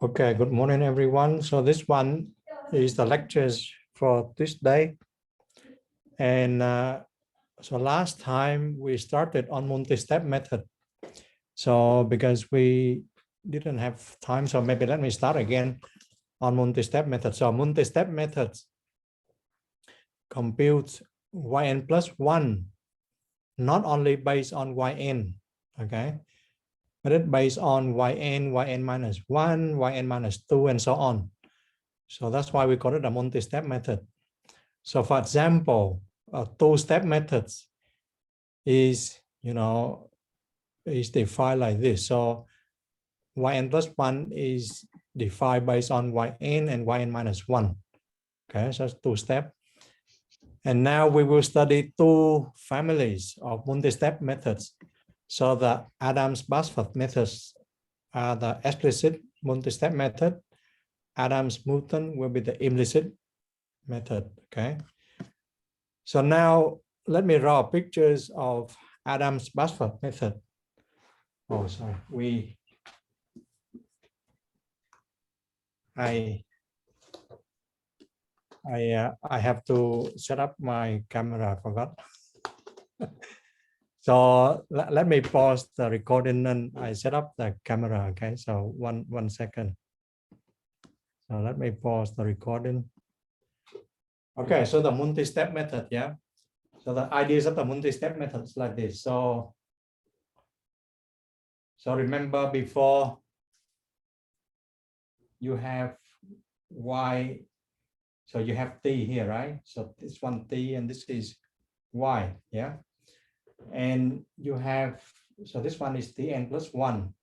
Okay, good morning, everyone. So this one is the lectures for this day. And so last time we started on multi-step method. So because we didn't have time, so maybe let me start again on multi-step method. So multi-step methods compute yn plus 1, not only based on yn, okay? But it's based on yn minus 1, yn minus 2, and so on. So that's why we call it a multi-step method. So for example, two-step methods is, is defined like this. So yn plus 1 is defined based on yn and yn minus 1. Okay, so it's two-step. And now we will study two families of multi-step methods. So the Adams-Basford methods are the explicit multi-step method. Adams-Moulton will be the implicit method. Okay. So now let me draw pictures of Adams-Basford method. Oh, sorry. I have to set up my camera. I forgot. So let me pause the recording and I set up the camera. Okay, so one second. So let me pause the recording. Okay, so the multi-step method, yeah. So the ideas of the multi-step method is like this. So remember before you have y, so you have t here, right? So this one t and this is y, yeah. And you have, so this one is tn plus 1.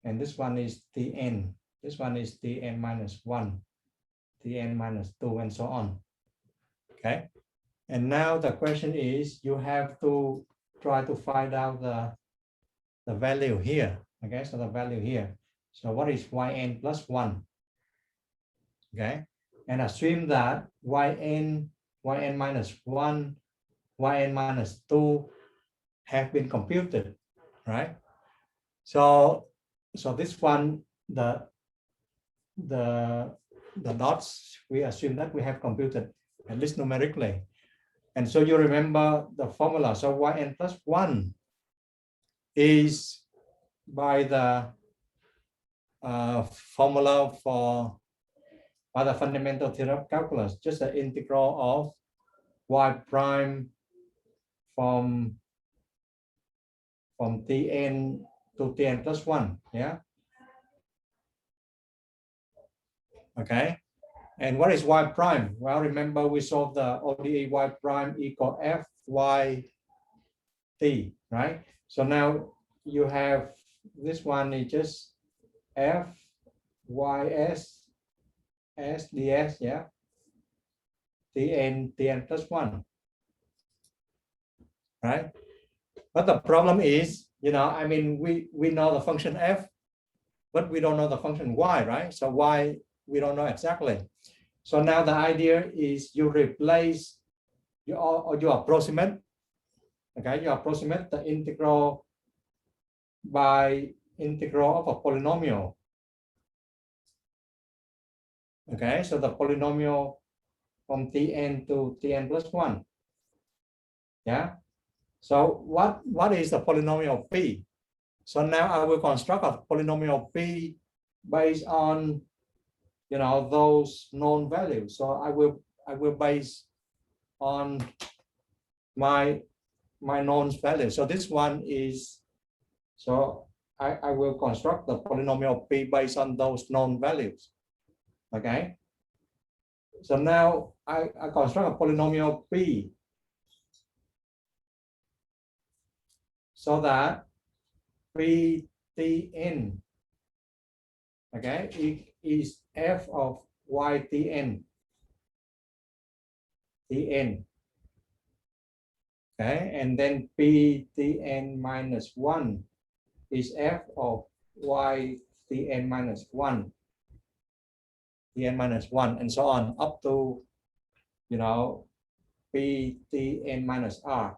And this one is tn. This one is tn minus 1, tn minus 2, and so on. Okay. And now the question is, you have to try to find out the value here. Okay, so the value here. So what is yn plus 1? Okay, and assume that yn minus 1, yn minus 2 have been computed, right? So this one, the dots, we assume that we have computed, at least numerically. And so you remember the formula. So yn plus 1 is by the formula by the fundamental theorem of calculus, just the integral of y prime from tn to tn plus 1, yeah. Okay, and what is y prime? Well, remember we solved the ODE y prime equal f y t, right? So now you have this one is just f y s ds, yeah, tn plus 1, right? But the problem is, I mean, we know the function f, but we don't know the function y, right? So y we don't know exactly. So now the idea is you replace, you approximate, okay, you approximate the integral by integral of a polynomial. Okay, so the polynomial from tn to tn plus 1. Yeah. So what is the polynomial p? So now I will construct a polynomial p based on, those known values. So I will base on my known value. So this one is, so I will construct the polynomial p based on those known values. Okay. So now I construct a polynomial p so that ptn, okay, is f of ytn, tn, okay, and then ptn minus 1 is f of ytn minus 1, tn minus 1, and so on up to, ptn minus r.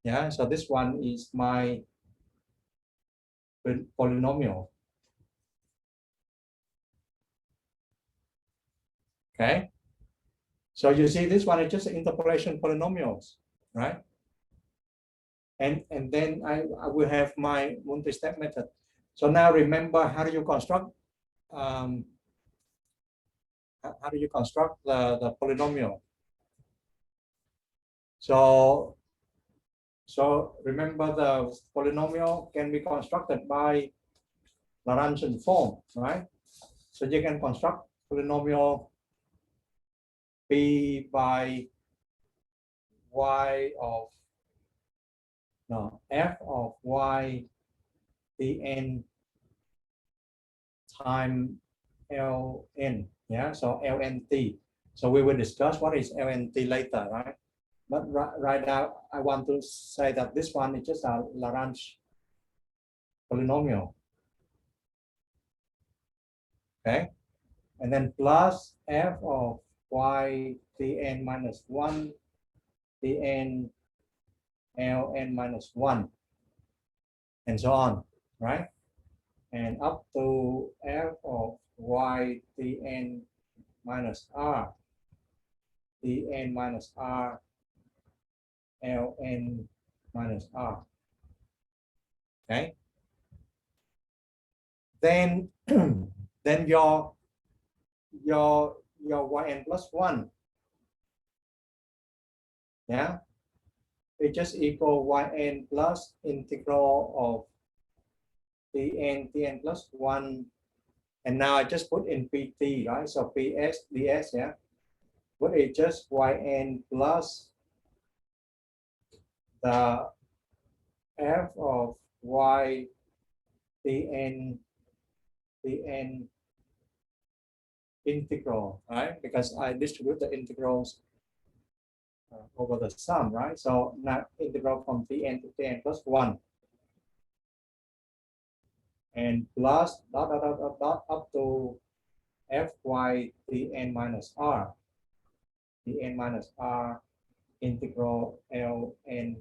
Yeah, so this one is my polynomial. Okay. So you see this one is just interpolation polynomials, right? And then I will have my multi-step method. So now remember, how do you construct the polynomial? So remember, the polynomial can be constructed by Lagrangian form, right? So you can construct polynomial p by y of f of y dn time ln, yeah, so lnt. So we will discuss what is lnt later, right? But right now I want to say that this one is just a Lagrange polynomial, okay? And then plus f of y dn minus 1 dn ln minus 1 and so on, right? And up to f of y dn minus r dn minus r ln minus r. Okay. Then then your yn plus 1, yeah, it just equal yn plus integral of dn plus 1. And now I just put in pt, right? So ps ds, yeah, what is just yn plus the f of y dn integral, right? Because I distribute the integrals over the sum, right? So now integral from tn to tn plus 1 and plus dot up to fy dn minus r integral ln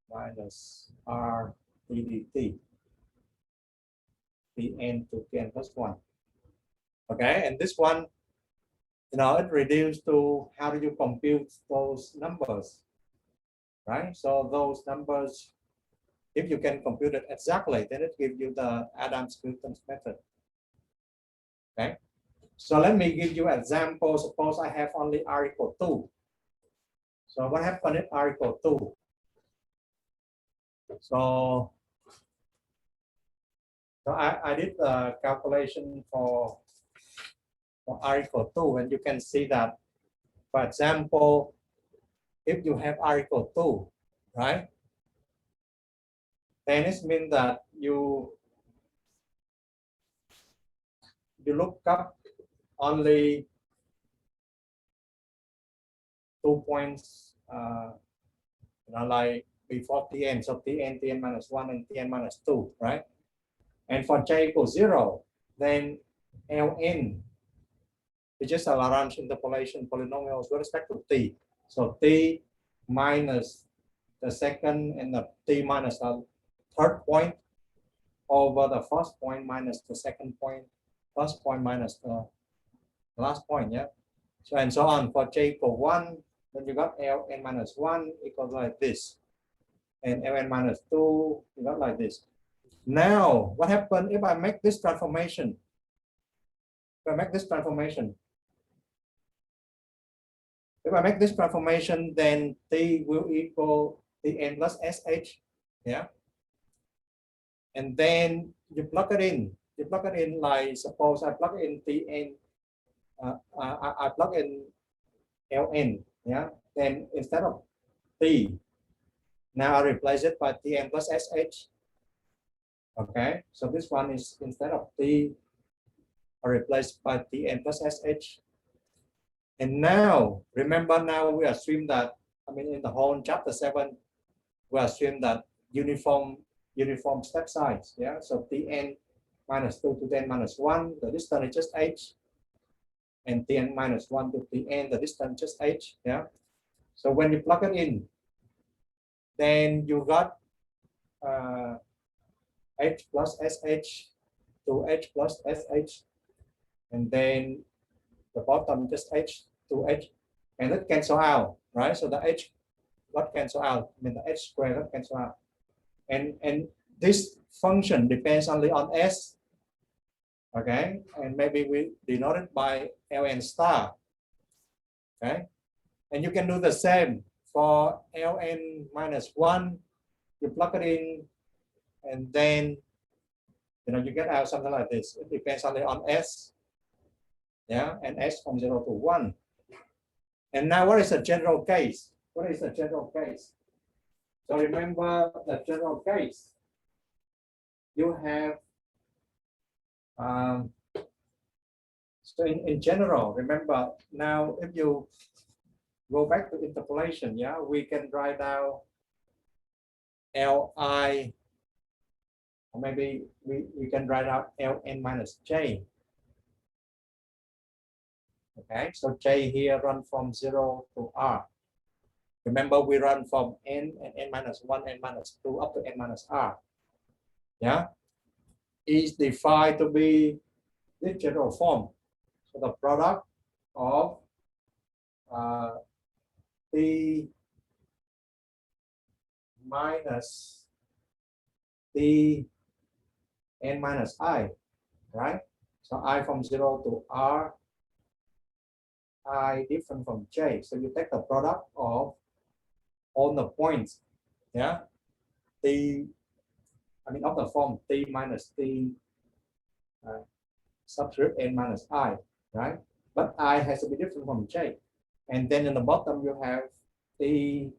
minus r ddt dn to tn plus 1. Okay, and this one, it reduces to how do you compute those numbers, right? So those numbers, if you can compute it exactly, then it gives you the Adams-Newton's method. Okay, so let me give you an example. Suppose I have only r equal 2. So what happens if r equal 2? So I did the calculation for r equal 2, and you can see that, for example, if you have r equal 2, right? Then it means that you look up only 2 points, like before tn, so tn minus 1 and tn minus 2, right? And for j equals 0, then ln is just a Lagrange interpolation polynomial with respect to t. So t minus the second and the t minus the third point over the first point minus the second point, first point minus the last point, yeah. So and so on. For j equal 1, then you got ln minus 1 equals like this, and ln minus 2 you got like this. Now, what happens if I make this transformation? If I make this transformation, then t will equal tn plus sh, yeah. And then you plug it in. You plug it in, like suppose I plug in tn. I plug in ln, yeah. Then instead of t, now I replace it by tn plus sh. Okay, so this one is instead of t, I replaced by tn plus sh. And now, remember, now we assume that, in the whole chapter 7, we assume that uniform step size, yeah. So tn minus 2 to tn minus 1, the distance is just h, and tn minus 1 to tn, the distance just h, yeah. So when you plug it in, then you got h plus sh to h plus sh, and then the bottom just h to h, and it cancel out, right? So the h got cancel out, I mean the h square got cancel out, and this function depends only on s, okay, and maybe we denote it by ln star, okay, and you can do the same for ln minus 1. You plug it in, and then you get out something like this. It depends only on s, yeah, and s from 0 to 1. And now what is the general case? What is the general case? So remember the general case. You have so in general, remember now if you go back to interpolation, yeah, we can write down Li, or maybe we can write out Ln minus j. Okay, so j here run from 0 to r. Remember we run from n and n minus 1, n minus 2 up to n minus r. Yeah, is defined to be this general form. So the product of t minus t n minus I, right? So I from 0 to r, I different from j. So you take the product of all the points, yeah, of the form t minus t subscript n minus I, right? But I has to be different from j. And then in the bottom you have t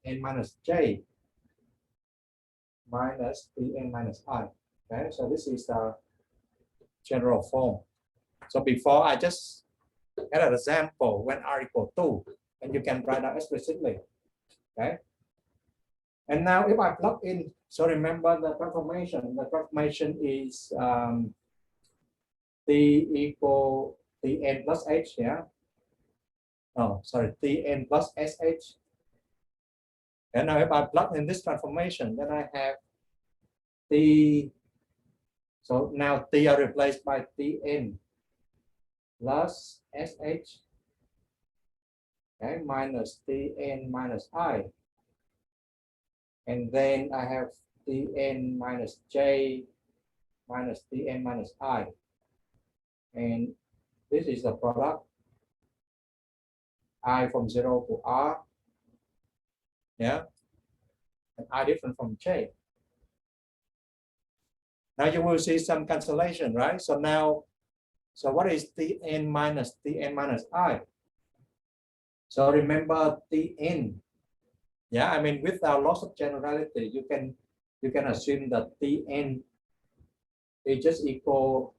n minus j minus t n minus I. Okay, so this is the general form. So before I just had an example when r equal 2, and you can write out explicitly. Okay. And now if I plug in, so remember the transformation. The transformation is t equal tn plus h, yeah. Oh, sorry, tn plus sh. And now if I plug in this transformation, then I have t. So now t are replaced by tn plus sh, okay, minus tn minus I. And then I have tn minus j minus tn minus I. And this is the product I from 0 to r, yeah, and I different from j. Now you will see some cancellation, right? So now, so what is tn minus I? So remember tn, yeah, I mean without loss of generality, you can assume that tn is just equal,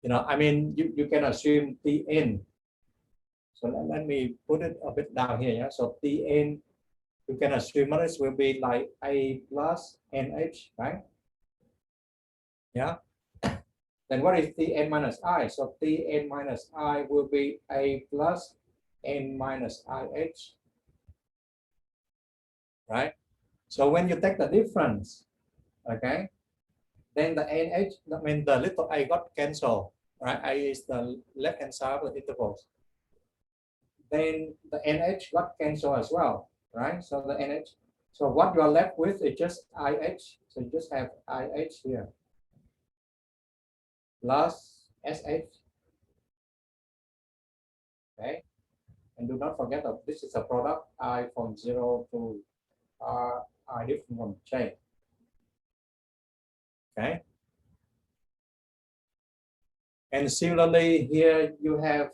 I mean you can assume tn. So let me put it a bit down here, yeah. So tn, you can assume this will be like a plus nh, right? Yeah. Then what is tn minus I? So tn minus I will be a plus n minus ih, right? So when you take the difference, okay, then the nh, I mean the little a got cancelled, right? A is the left hand side of the intervals. Then the nh got cancelled as well, right? So the nh, so what you are left with is just ih. So you just have ih here plus sh, okay? And do not forget that this is a product I from 0 to r, I different from j. Okay. And similarly here you have,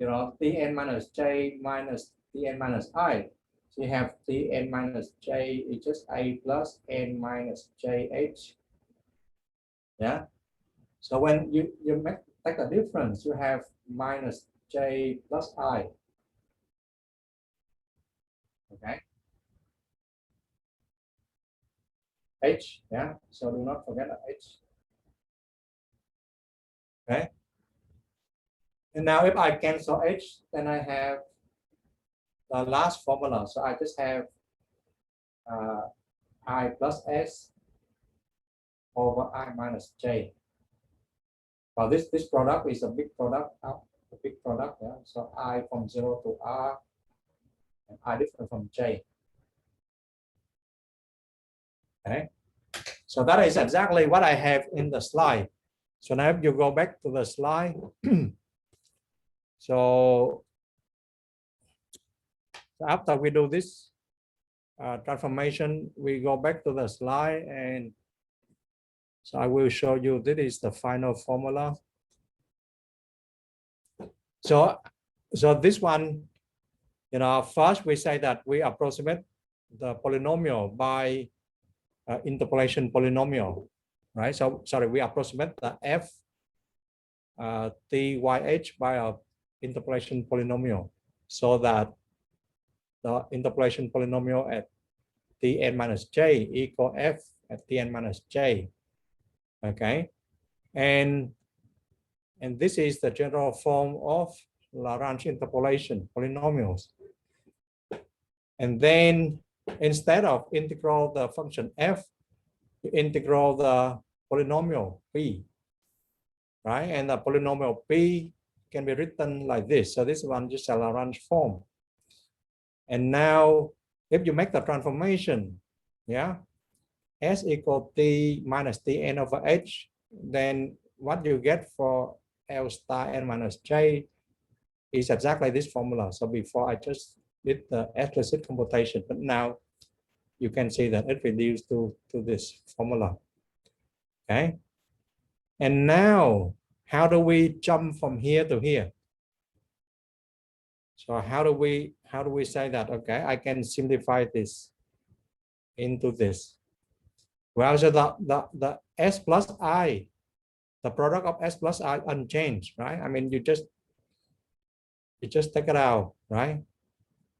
tn minus j minus tn minus I. So you have tn minus j is just a plus n minus jh. Yeah. So when you take the difference, you have minus j plus I. Okay. H, yeah. So do not forget the H. Okay. And now if I cancel H, then I have the last formula. So I just have I plus S over I minus J. Well, this product is a big product, a big product. Yeah. So I from 0 to R, and I different from J. Okay. So that is exactly what I have in the slide. So now if you go back to the slide, so after we do this transformation, we go back to the slide, and so I will show you this is the final formula. So this one, you know, first we say that we approximate the polynomial by interpolation polynomial, right? So sorry, we approximate the f TYH by a interpolation polynomial, so that the interpolation polynomial at Tn minus j equal f at Tn minus j. Okay, and this is the general form of Lagrange interpolation polynomials. And then instead of integral the function f, you integral the polynomial p, right? And the polynomial p can be written like this. So this one just a Lagrange form. And now if you make the transformation, yeah, s equal t minus Tn over h, then what you get for L star n minus j is exactly this formula. So before I just did the explicit computation, but now you can see that it reduced to this formula. Okay. And now how do we jump from here to here? So how do we say that? Okay, I can simplify this into this. Well, so the s plus I, the product of s plus I unchanged, right? I mean, you just take it out, right?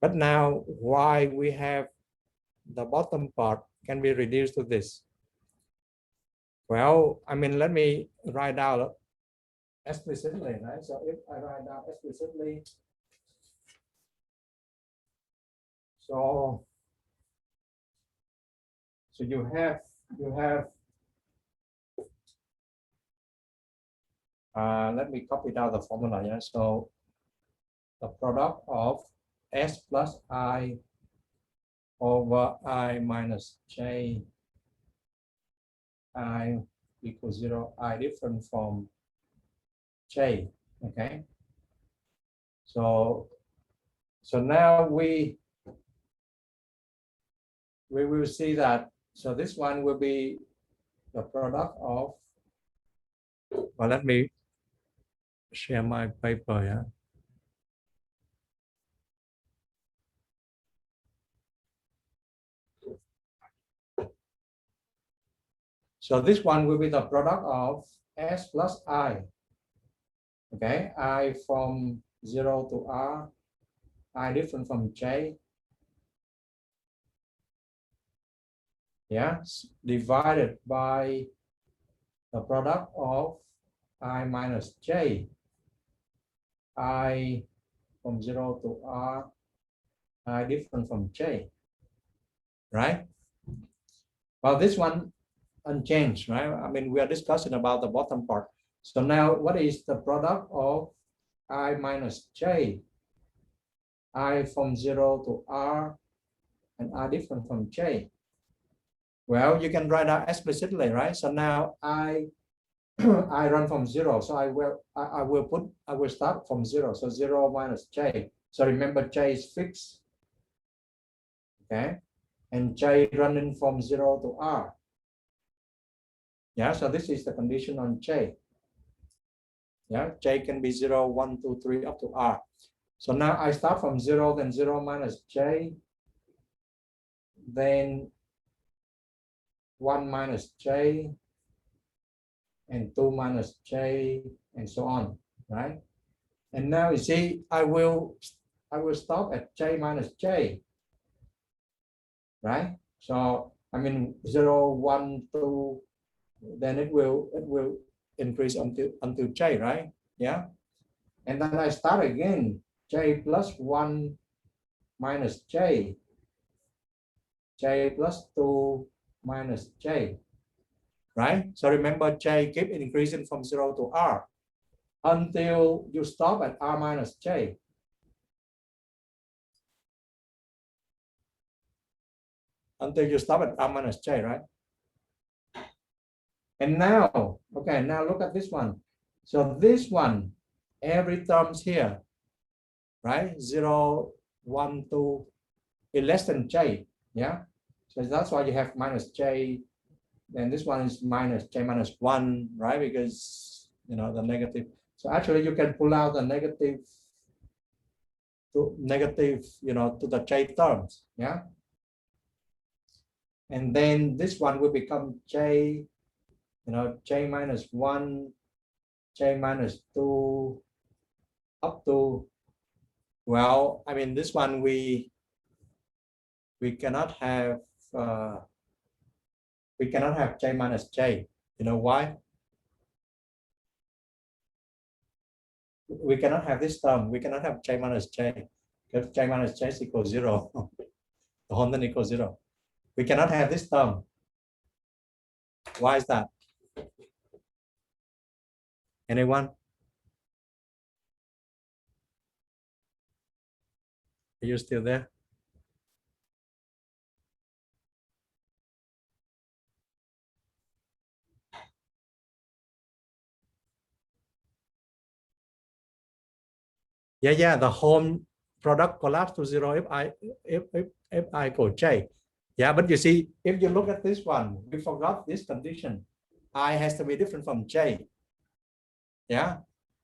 But now why we have the bottom part can be reduced to this? Well, I mean, let me write out explicitly, right? So if I write down explicitly, so you have let me copy down the formula. Yeah, so the product of s plus I over I minus j I equals 0, I different from j. Okay, so now we will see that, so this one will be the product of, well, let me share my paper. Yeah, so this one will be the product of s plus I. Okay, I from 0 to R, I different from j. Yeah, divided by the product of I minus j, I from 0 to R, I different from j, right? Well, this one unchanged, right? I mean, we are discussing about the bottom part. So now what is the product of I minus j, I from 0 to R, and I different from j? Well, you can write out explicitly, right? So now I run from 0, so I will start from 0. So 0 minus j. So remember, j is fixed. Okay, and j running from 0 to R. Yeah, so this is the condition on j. Yeah, j can be 0, 1, 2, 3 up to R. So now I start from 0, then 0 minus j, then 1 minus j, and 2 minus j, and so on, right? And now you see, I will stop at j minus j, right? So I mean 0, 1, 2, then it will increase until j, right? Yeah. And then I start again, j plus 1 minus j, j plus 2 minus j. right? So remember, j keep increasing from 0 to r until you stop at r minus j. Until you stop at r minus j, right? And now, okay, now look at this one. So this one, every term's here, right? 0, 1, 2, is less than j, yeah? So that's why you have minus j. Then this one is minus j minus 1, right? Because, you know, the negative. So actually you can pull out the negative to negative, you know, to the j terms, yeah? And then this one will become j, you know, j minus 1, j minus 2, up to, well, I mean, this one we cannot have j minus j. You know why? We cannot have this term. We cannot have j minus j because j minus j is equal 0. The whole thing equals 0. We cannot have this term. Why is that? Anyone? Are you still there? Yeah, the whole product collapse to 0 if I go j. Yeah, but you see, if you look at this one, we forgot this condition. I has to be different from j. Yeah.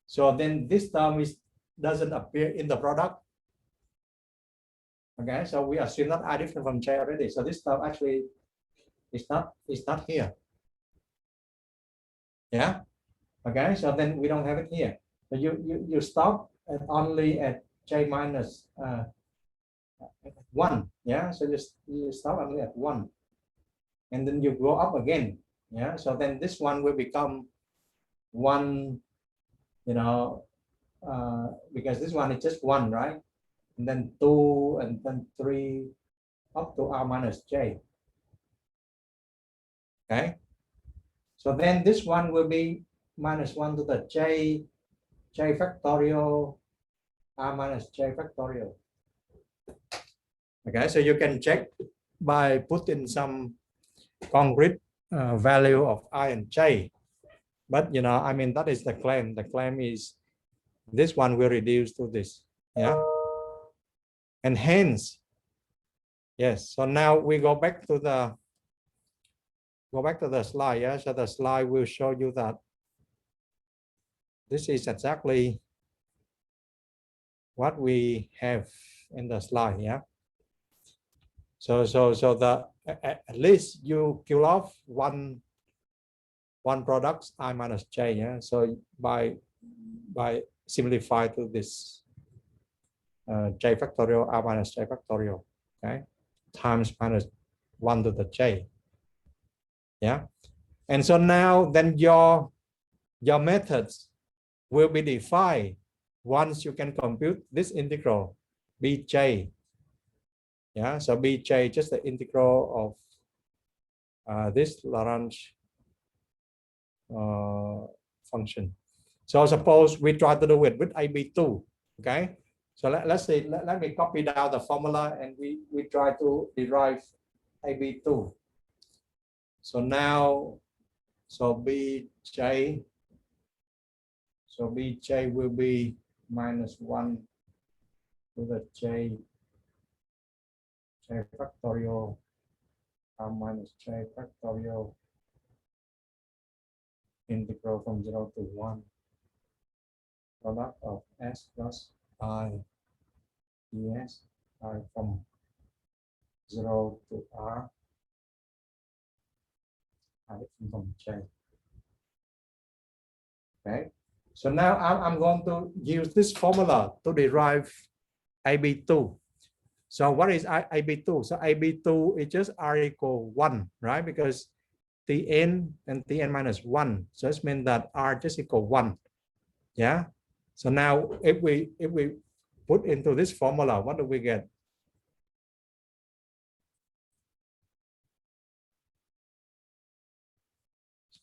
So then this term doesn't appear in the product. Okay, so we assume that I different from j already. So this term actually is not here. Yeah. Okay, so then we don't have it here. So you stop at only at j minus 1. Yeah. So you stop only at 1. And then you go up again. Yeah. So then this one will become 1, you know, because this one is just 1, right? And then 2, and then 3, up to r minus j. Okay. So then this one will be minus 1 to the j factorial, r minus j factorial. Okay, so you can check by putting some concrete value of I and j. But, you know, I mean, that is the claim. The claim is this one will reduce to this. Yeah. And hence, yes. So now we go back to the slide. Yeah. So the slide will show you that this is exactly what we have in the slide. Yeah. So the at least you kill off one product I minus j. Yeah. So by simplify to this j factorial r minus j factorial, okay, times minus 1 to the j. Yeah. And so now then your methods will be defined once you can compute this integral bj. Yeah, so bj just the integral of this Lagrange function. So suppose we try to do it with AB2. Okay, so let's say let me copy down the formula and we try to derive AB2. So now, so bj will be minus 1 to the j factorial r minus j factorial integral from 0 to 1 product of s plus I ds I from 0 to r I from j. Okay, so now I'm going to use this formula to derive AB2. So what is AB2? So AB2 is just r equal 1, right? Because Tn and Tn minus 1. So it means that r just equal 1. Yeah. So now if we put into this formula, what do we get?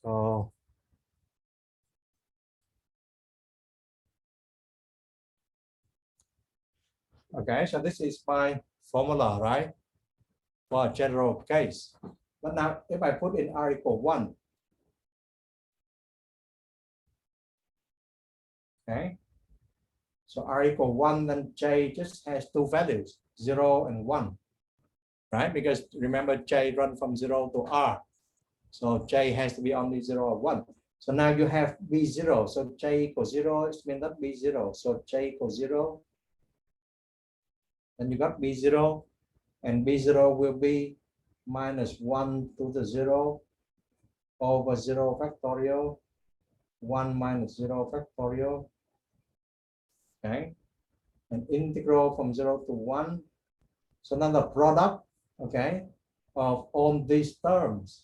So okay, so this is my formula, right? For a general case. But now if I put in R equal 1, okay, so R equal 1, then J just has two values, 0 and 1, right? Because remember J run from 0 to R. So J has to be only 0 or 1. So now you have B0. So J equals 0, it means that B0. So J equals 0. Then you got B0. And B0 will be minus 1 to the 0 over 0 factorial. 1 minus 0 factorial. Okay. An integral from 0 to 1. So now the product, okay, of all these terms.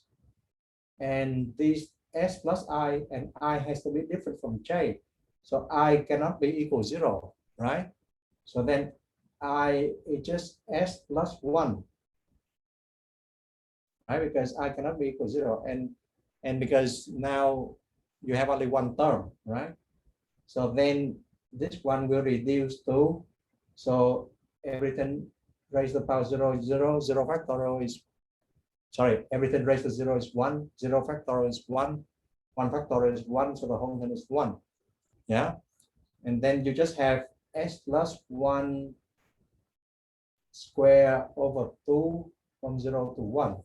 And these S plus I and I has to be different from J. So I cannot be equal 0, right? So then I is just S plus 1, right? Because I cannot be equal 0. And because now you have only one term, right? So then this one will reduce to, so everything raised to the power 0 is 0, 0 factorial is, sorry, everything raised to 0 is 1, 0 factorial is 1, 1 factorial is 1, so the whole thing is 1. Yeah. And then you just have S plus 1 square over 2 from 0 to 1.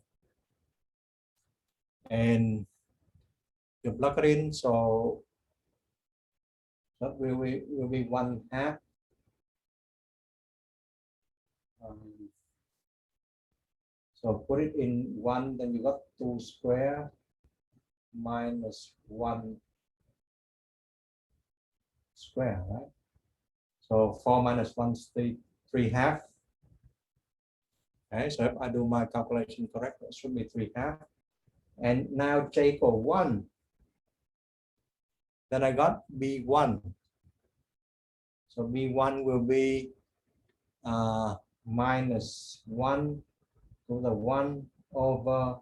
And you plug it in, so that will be 1/2. So put it in 1, then you got 2 square minus 1 square, right? So 4 minus 1 is 3/2. Okay, so if I do my calculation correct, it should be 3/2. And now J equal 1. Then I got B1. So B1 will be minus 1 to the 1 over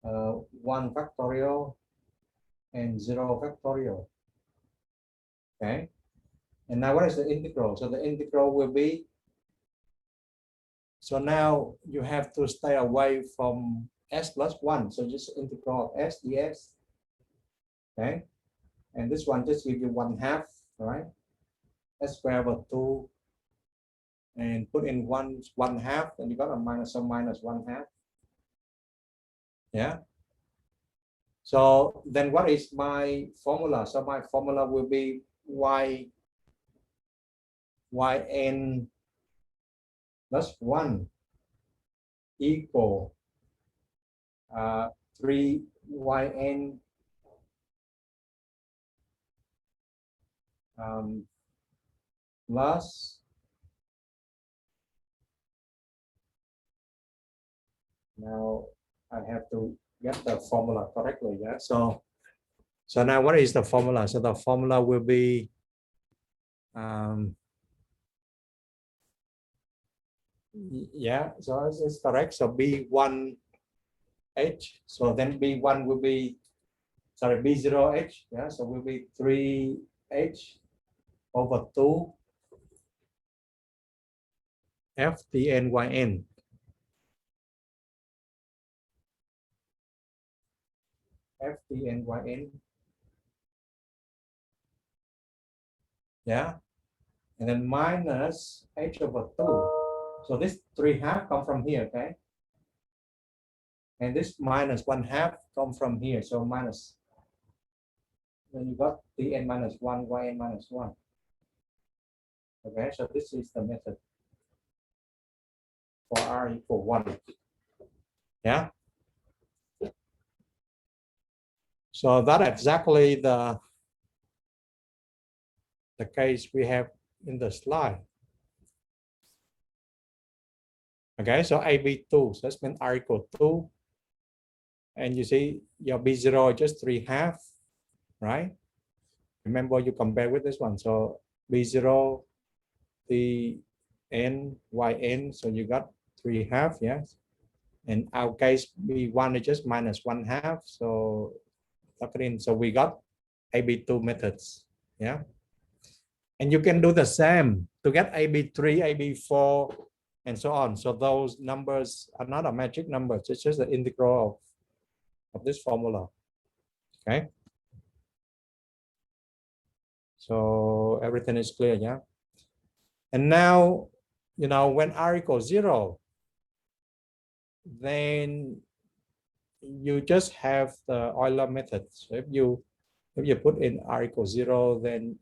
1 factorial and 0 factorial. Okay. And now what is the integral? So the integral will be, so now you have to stay away from S plus 1. So just integral of S ds. Okay. And this one just give you 1/2, right? S squared over 2. And put in 1/2, and you got a minus 1/2. Yeah. So then what is my formula? So my formula will be yn plus 1 equal 3yn plus now I have to get the formula correctly. Yeah. So now what is the formula? So the formula will be yeah, so it's correct. So B1H. So then B1 will be, sorry, B0H. Yeah, so will be 3H over 2 FTNYN. FTNYN. Yeah. And then minus H over 2. So this 3/2 come from here, okay? And this minus 1/2 come from here. So minus, then you got Tn minus 1, Yn minus 1. Okay, so this is the method for R equal 1. Yeah. So that exactly the case we have in the slide. Okay, so AB2, so that's meant R equal 2. And you see your B0 just 3/2, right? Remember you compare with this one. So B0, the N, Yn, so you got 3/2, yes. In our case, B1 is just minus 1/2, so plug it in. So we got AB2 methods. Yeah. And you can do the same to get AB3, AB4, and so on. So those numbers are not a magic numbers. It's just the integral of this formula. Okay. So everything is clear, yeah. And now, you know, when r equals 0, then you just have the Euler method. So if you put in r equals 0, then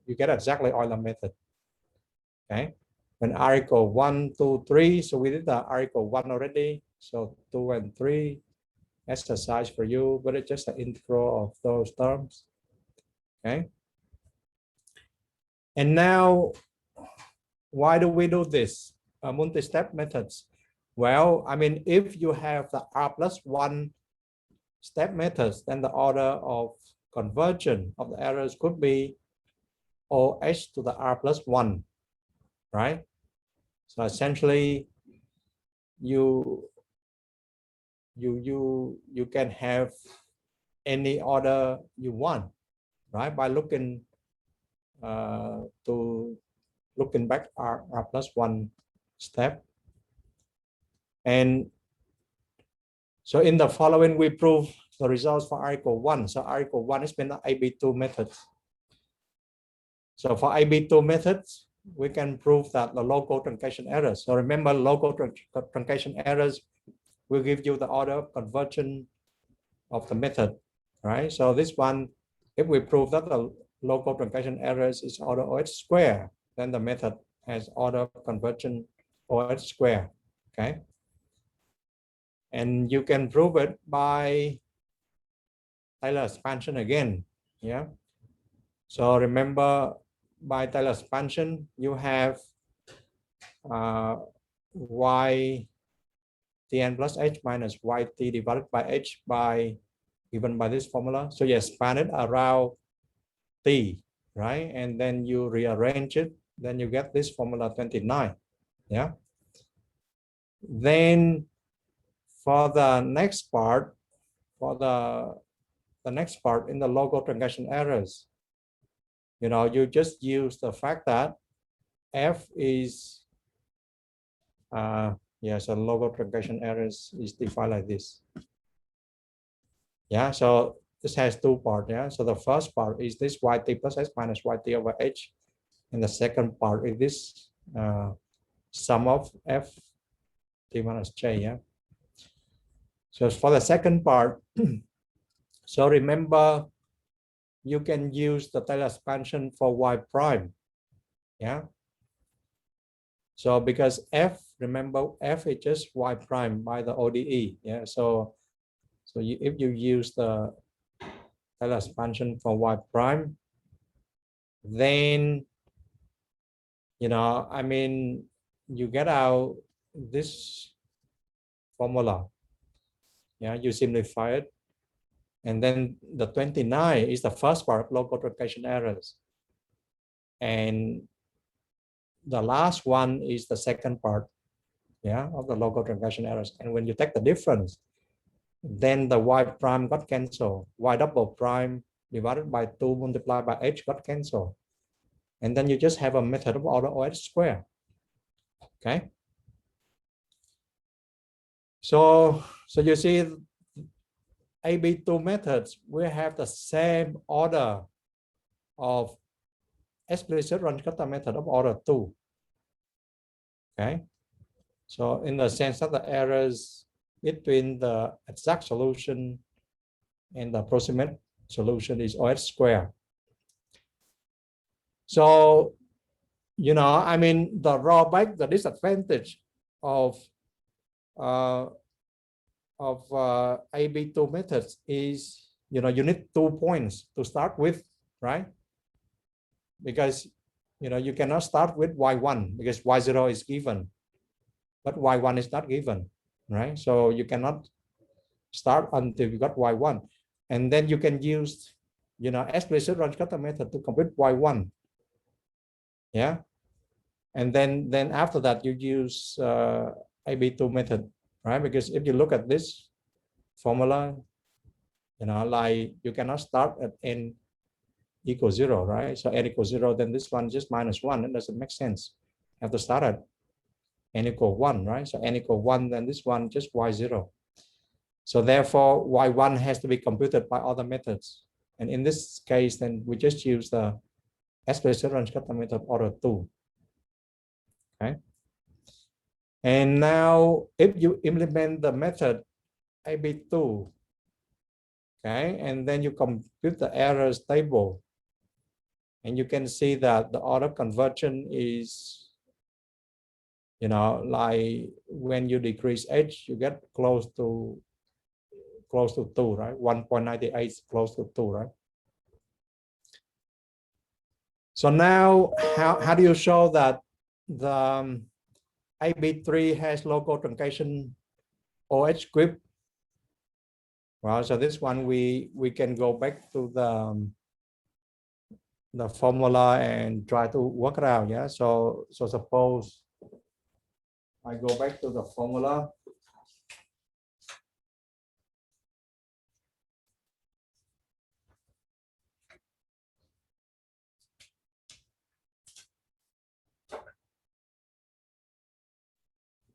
you get exactly Euler method. Okay. When r equal 1, 2, 3, so we did the r equal 1 already. So 2 and 3 exercise for you, but it's just the integral of those terms. Okay. And now, why do we do this? Multi-step methods. Well, I mean, if you have the r+1 step methods, then the order of conversion of the errors could be OH to the r+1, right? So essentially, you can have any order you want, right? By looking back r+1 step. And so in the following, we prove the results for r equal 1. So r equal 1 is been the AB2 methods. So for AB2 methods, we can prove that the local truncation errors. So remember, local truncation errors will give you the order of conversion of the method, right? So this one, if we prove that the local truncation errors is order OH square, then the method has order of conversion OH square, okay? And you can prove it by Taylor expansion again, yeah? So remember, by Taylor expansion, you have y tn plus h minus yt divided by h by given by this formula. So you expand it around t, right? And then you rearrange it, then you get this formula 29, yeah? Then for the next part, for the next part in the local truncation errors, you know, you just use the fact that f is so local truncation errors is defined like this. Yeah, so this has two parts. Yeah, so the first part is this yt plus h minus yt over h, and the second part is this sum of f t minus j. Yeah. So for the second part, so remember, you can use the Taylor expansion for y prime. Yeah. So because f, remember, f is just y prime by the ODE. Yeah. So if you use the Taylor expansion for y prime, then, you know, I mean, you get out this formula. Yeah, you simplify it. And then the 29 is the first part of local truncation errors. And the last one is the second part, yeah, of the local truncation errors. And when you take the difference, then the y prime got canceled. Y double prime divided by 2 multiplied by h got canceled. And then you just have a method of order OH square. Okay. So you see, AB2 methods, we have the same order of explicit Runge-Kutta method of order 2. Okay. So in the sense that the errors between the exact solution and the approximate solution is OH square. So, you know, I mean, the drawback, the disadvantage of AB2 methods is, you know, you need 2 points to start with, right? Because, you know, you cannot start with y1 because y0 is given, but y1 is not given, right? So you cannot start until you got y1. And then you can use, you know, explicit Runge-Kutta method to complete y1. Yeah. And then after that, you use AB2 method, right? Because if you look at this formula, You know, like you cannot start at n equals 0, right? So n equals 0, then this one just minus 1. It doesn't make sense. You have to start at n equal 1, right? So n equal 1, then this one just y0. So therefore, y1 has to be computed by other methods. And in this case, then we just use the Scatter method order 2. Okay. And now if you implement the method AB2, okay, and then you compute the errors table, and you can see that the order conversion is, you know, like when you decrease h, you get close to 2, right? 1.98 is close to 2, right? So now, how do you show that the AB3 has local truncation OH group? Well, so this one we can go back to the formula and try to work it out. Yeah. So suppose I go back to the formula.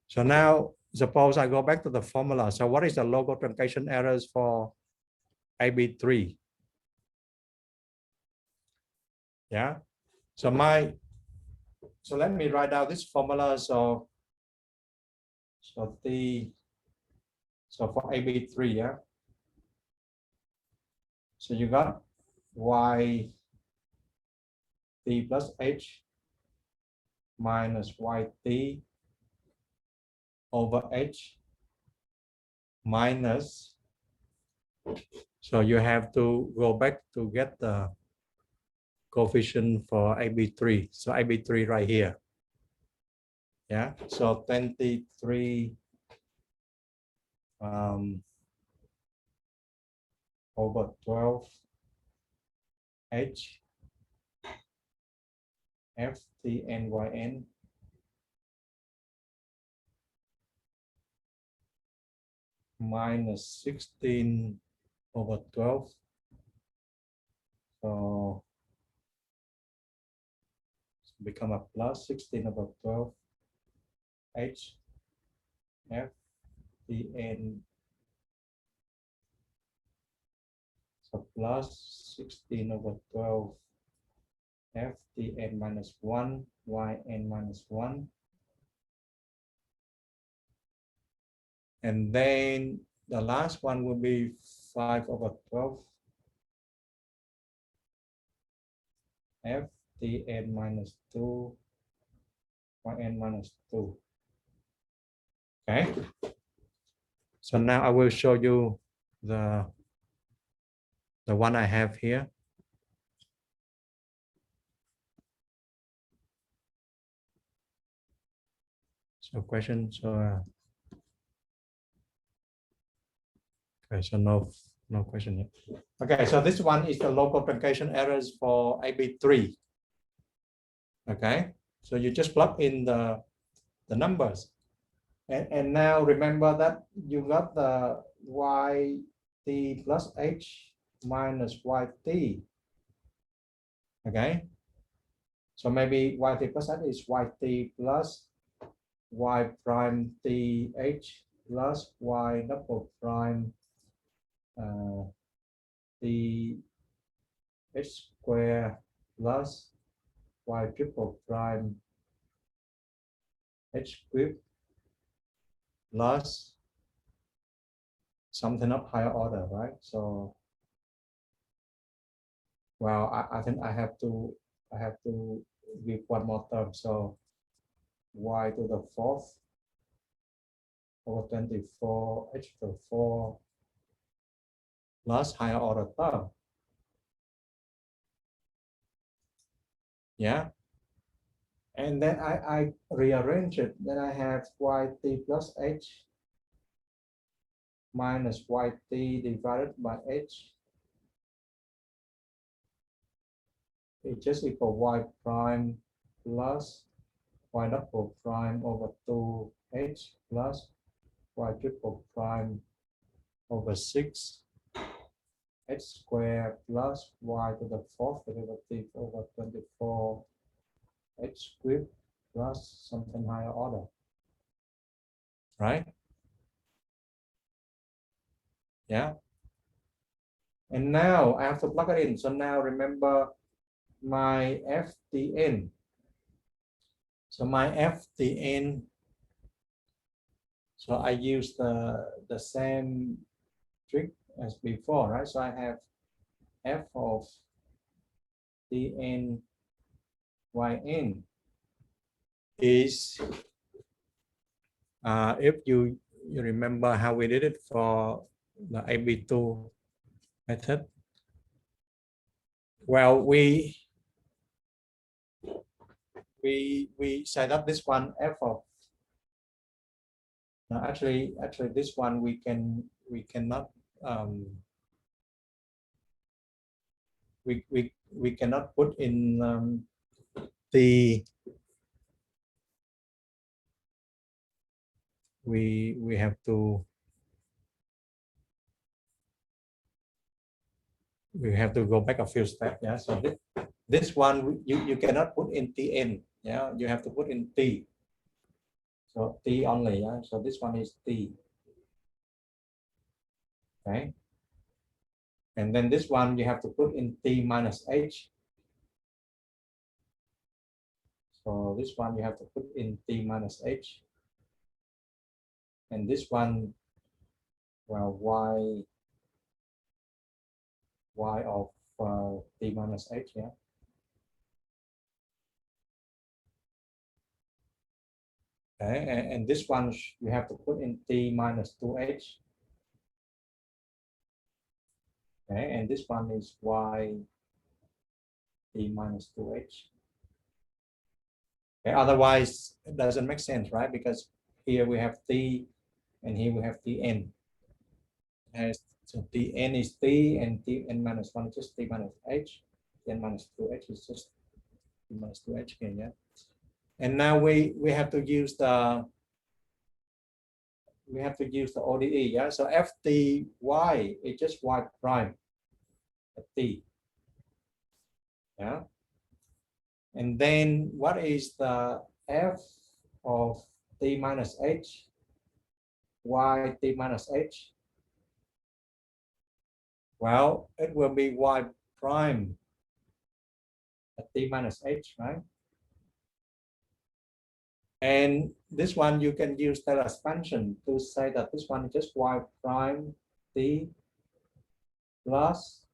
So now suppose I go back to the formula. So what is the local truncation errors for AB3? Yeah. So let me write down this formula. So for AB3, yeah. So you got y t plus h minus yt over h minus, so you have to go back to get the coefficient for AB3. So AB3 right here. Yeah, so 23 over 12 h f t n y n minus 16 over 12. So become a plus 16 over 12 h f t n. So plus 16 over 12 f t n minus 1 y n minus 1. And then the last one will be 5 over 12 f t n minus 2 y n minus 2. Okay. So now I will show you the one I have here. So question. So okay. So no question yet. Okay. So this one is the local truncation errors for AB3. Okay. So you just plug in the numbers. And now remember that you got the yt plus h minus yt. Okay. So maybe yt plus h is yt plus y prime th plus y double prime th square plus y triple prime h cubed plus something of higher order, right? So, well, I think I have to give one more term. So y to the 4th over 24 h to the 4 plus higher order term. Yeah. And then I rearrange it. Then I have yt plus h minus yt divided by h. It just equal y prime plus y double prime over 2h plus y triple prime over 6 x squared plus y to the fourth derivative over 24 x cubed plus something higher order, right? Yeah. And now I have to plug it in. So now remember my FTN. So my FTN, so I use the same trick as before, right? So I have f of Tn Yn is, if you remember how we did it for the AB2 method, well, we set up this one f of, no, actually this one we cannot we cannot put in the we have to go back a few steps. Yeah, so this one you cannot put in Tn. Yeah, you have to put in T. So T only. Yeah, so this one is T. Okay, and then this one you have to put in T minus H. So this one you have to put in T minus H. And this one, well, y of T minus H, yeah. Okay, and this one you have to put in T minus 2H. Okay, and this one is y T minus 2H. Okay, otherwise it doesn't make sense, right? Because here we have T and here we have Tn. So Tn is T and Tn minus 1 is just T minus H. Tn minus 2H is just T minus 2H again, yeah. And now we have to use the ODE, yeah. So FTY is just y prime at T, yeah. And then what is the f of T minus H? Y T minus H? Well, it will be y prime at T minus H, right? And this one you can use Taylor expansion to say that this one is just y prime T plus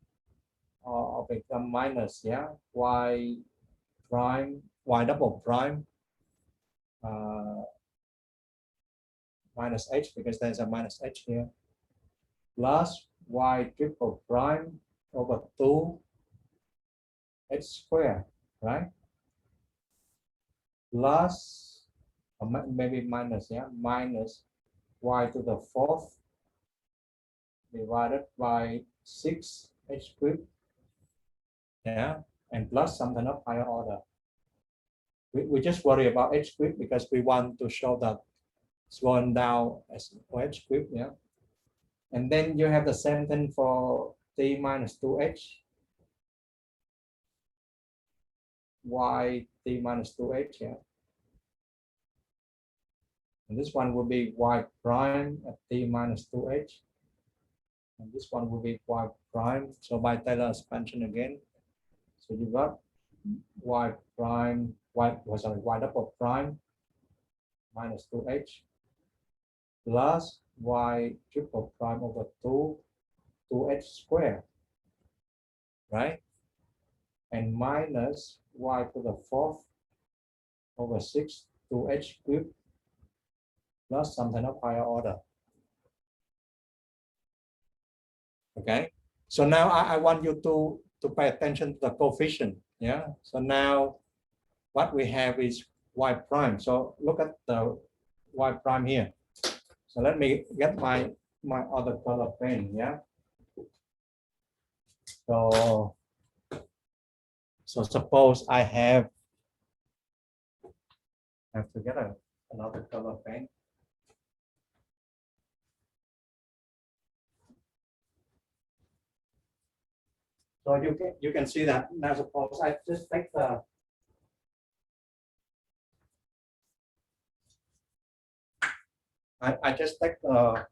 or become minus, yeah, y prime, y double prime minus H, because there's a minus H here, plus y triple prime over 2 H squared, right? Plus, or maybe minus, yeah, minus y to the fourth divided by 6 H cubed, yeah, and plus something of higher order. We just worry about H cubed because we want to show that it's going down as H cubed, yeah. And then you have the same thing for T minus 2H, y T minus 2H, yeah. And this one will be y prime at T minus 2H. And this one will be y prime. So by Taylor expansion again. So you got y prime, y double prime minus 2H plus y triple prime over 2H squared, right? And minus y to the fourth over 6 2H cubed plus something of higher order. Okay, so now I want you to pay attention to the coefficient. Yeah, so now what we have is y prime. So look at the y prime here. So let me get my other color pen. Yeah, so suppose I have to get another color pen. So you can see that. Now suppose I just take the I just take the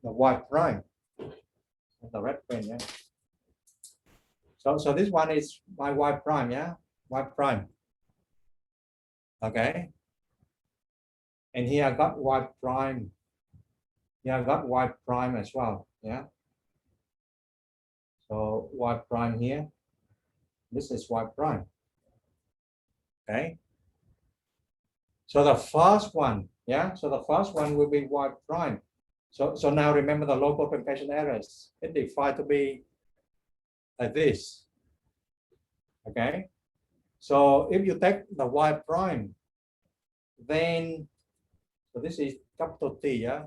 y prime, the red pen, yeah. So this one is my y prime, yeah, y prime. Okay. And here I got y prime. Here I got y prime as well, yeah. So y prime here. This is y prime. Okay. So the first one, yeah. So the first one will be y prime. So now remember the local truncation errors. It defined to be like this. Okay. So if you take the y prime, then so this is capital T, yeah.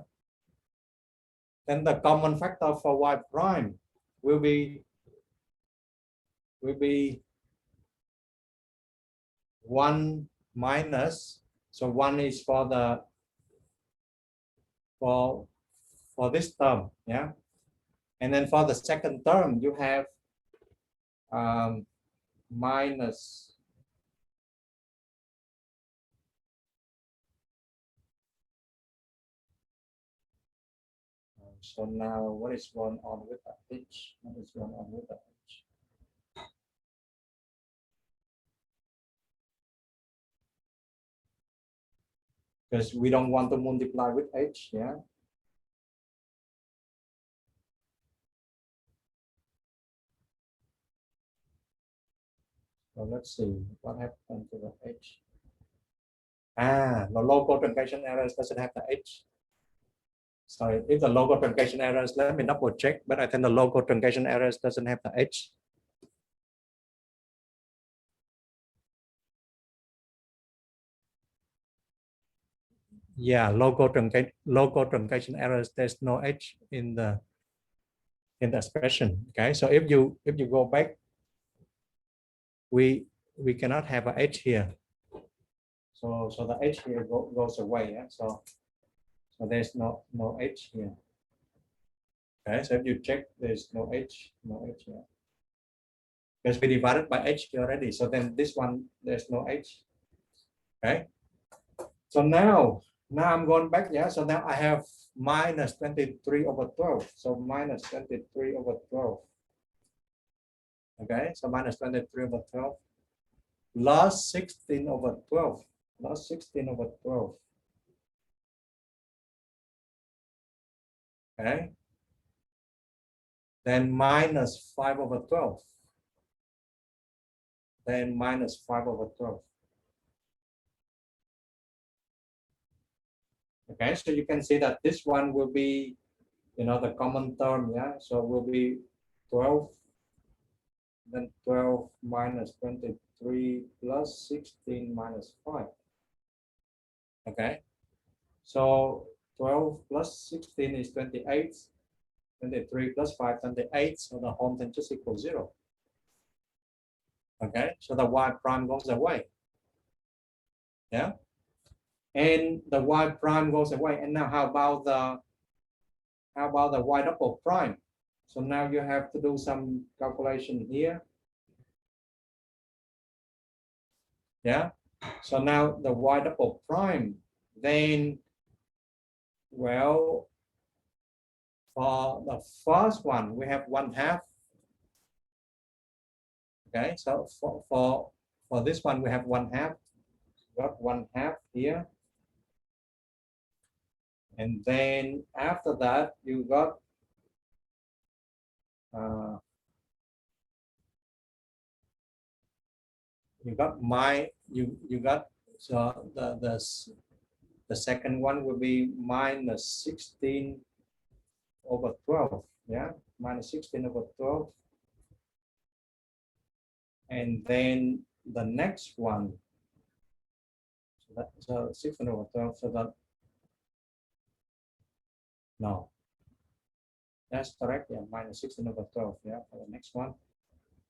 Then the common factor for y prime will be 1 minus. So 1 is for the for this term, yeah. And then for the second term, you have minus. So now what is going on with the h? What is going on with the h? Because we don't want to multiply with h, yeah. So let's see what happened to the h. The local truncation errors doesn't have the h. Sorry, if the local truncation errors, let me double check, but I think the local truncation errors doesn't have the h. Yeah, local truncation errors, there's no h in the expression. Okay, so if you go back, we cannot have a h here. So the h here goes away. Yeah? So there's no h here. Okay, so if you check, there's no h here. Because we divided by h here already. So then this one, there's no h. Okay. So now I'm going back. Yeah. So now I have minus 23 over 12. So minus 23 over 12. Okay. So minus 23 over 12. Plus 16 over 12. Plus 16 over 12. Okay. Then minus 5 over 12. Then minus 5 over 12. Okay, so you can see that this one will be, the common term, yeah. So it will be 12, then 12 minus 23 plus 16 minus 5. Okay, so 12 plus 16 is 28, 23 plus 5, 28, so the whole thing just equals 0. Okay, so the y prime goes away. Yeah, and the y prime goes away. And now how about the y double prime? So now you have to do some calculation here. Yeah. So now the y double prime, then, well, for the first one, we have 1/2. Okay. So for this one, we have 1/2. Got 1/2 here. And then after that, you got so the second one will be minus 16 over 12. Yeah, minus 16 over 12. And then the next one, so 16 over 12, so that, no, that's correct. Yeah, minus 16 over 12. Yeah, for the next one.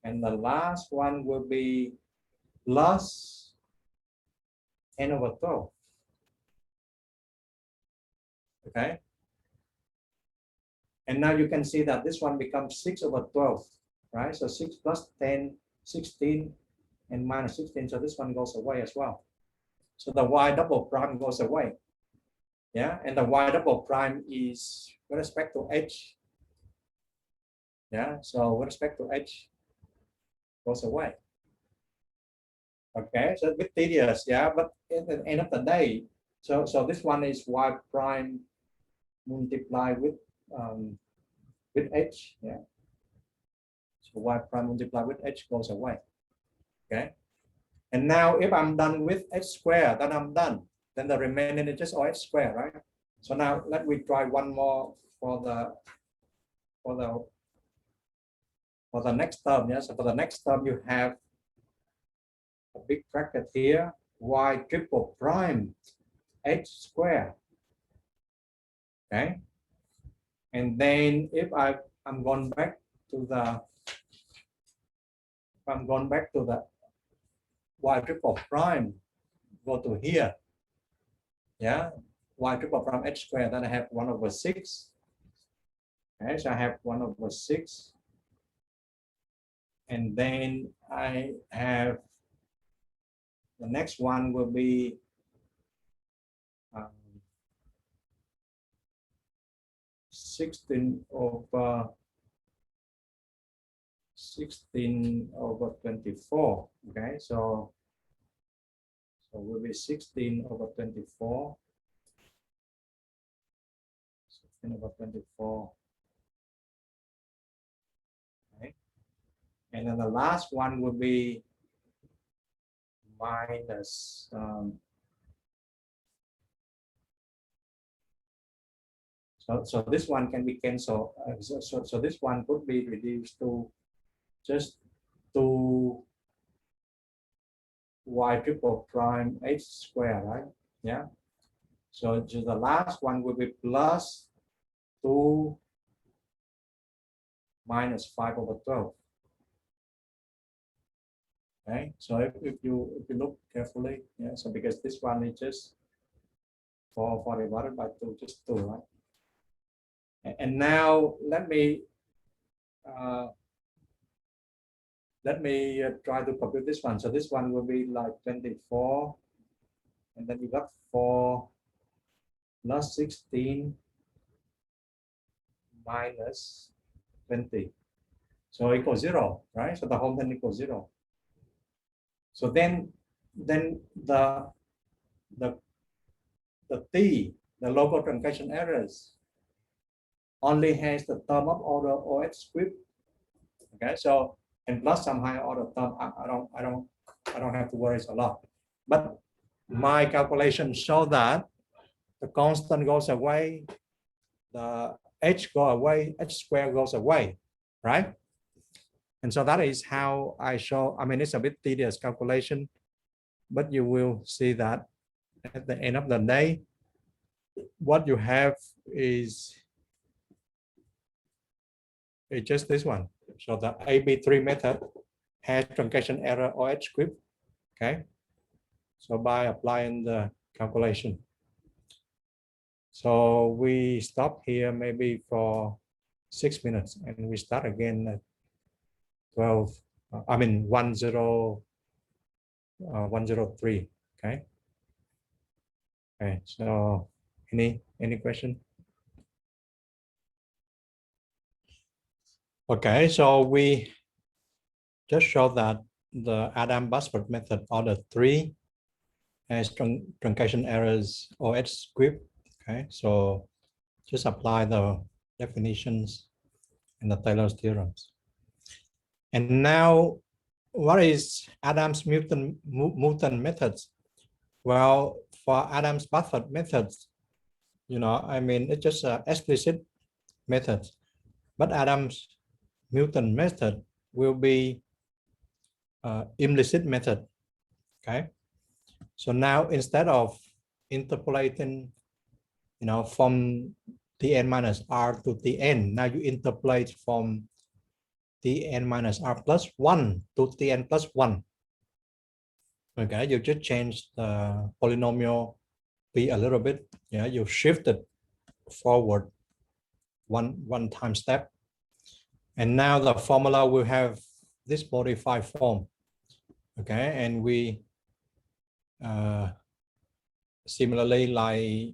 And the last one will be plus 10 over 12. Okay. And now you can see that this one becomes 6 over 12. right? So 6 plus 10, 16, and minus 16. So this one goes away as well. So the y double prime goes away. Yeah, and the y double prime is with respect to h. Yeah, so with respect to h goes away. Okay, so a bit tedious, yeah, but at the end of the day, so this one is y prime multiplied with h, yeah. So y prime multiplied with h goes away. Okay, and now if I'm done with h squared, then I'm done. Then the remaining is just h squared, right? So now let me try one more for the next term. Yeah, so for the next term you have a big bracket here, y triple prime h squared. Okay, and then if I'm going back to the y triple prime, go to here, yeah, y triple prime h squared, then I have 1/6. Okay, so I have 1/6, and then I have the next one will be 16 over 24. Okay, so will be 16 over 24. 16 over 24. Okay, and then the last one will be minus so this one can be cancelled. So this one could be reduced to just 2 y triple prime h squared, right? Yeah. So the last one will be plus 2 minus 5/12. Okay. So if you look carefully, yeah. So because this one is just 4 divided by 2, just 2, right? And now let me try to compute this one. So this one will be like 24, and then you got 4 plus 16 minus 20. So equals 0, right? So the whole thing equals 0. So then the t, the local truncation errors, only has the term of order OH squared. Okay, so and plus some higher order term, I don't have to worry a lot. But my calculation show that the constant goes away, the h go away, h squared goes away, right? And so that is how I show. I mean, it's a bit tedious calculation, but you will see that at the end of the day, what you have is just this one. So the AB3 method has truncation error OH squared. Okay. So by applying the calculation. So we stop here maybe for 6 minutes and we start again at 103. Okay. Okay. So any question? Okay. So we just showed that the Adam-Basford method order 3 has truncation errors OH squared. Okay. So just apply the definitions and the Taylor's theorems. And now, what is Adams-Moulton methods? Well, for Adams-Basford methods, you know, I mean, it's just an explicit method, but Adams-Moulton method will be implicit method. Okay. So now instead of interpolating, you know, from Tn minus R to Tn, now you interpolate from Tn minus R plus 1 to Tn plus 1. Okay, you just change the polynomial P a little bit. Yeah, you shift it forward one time step. And now the formula will have this modified form. Okay, and we similarly, like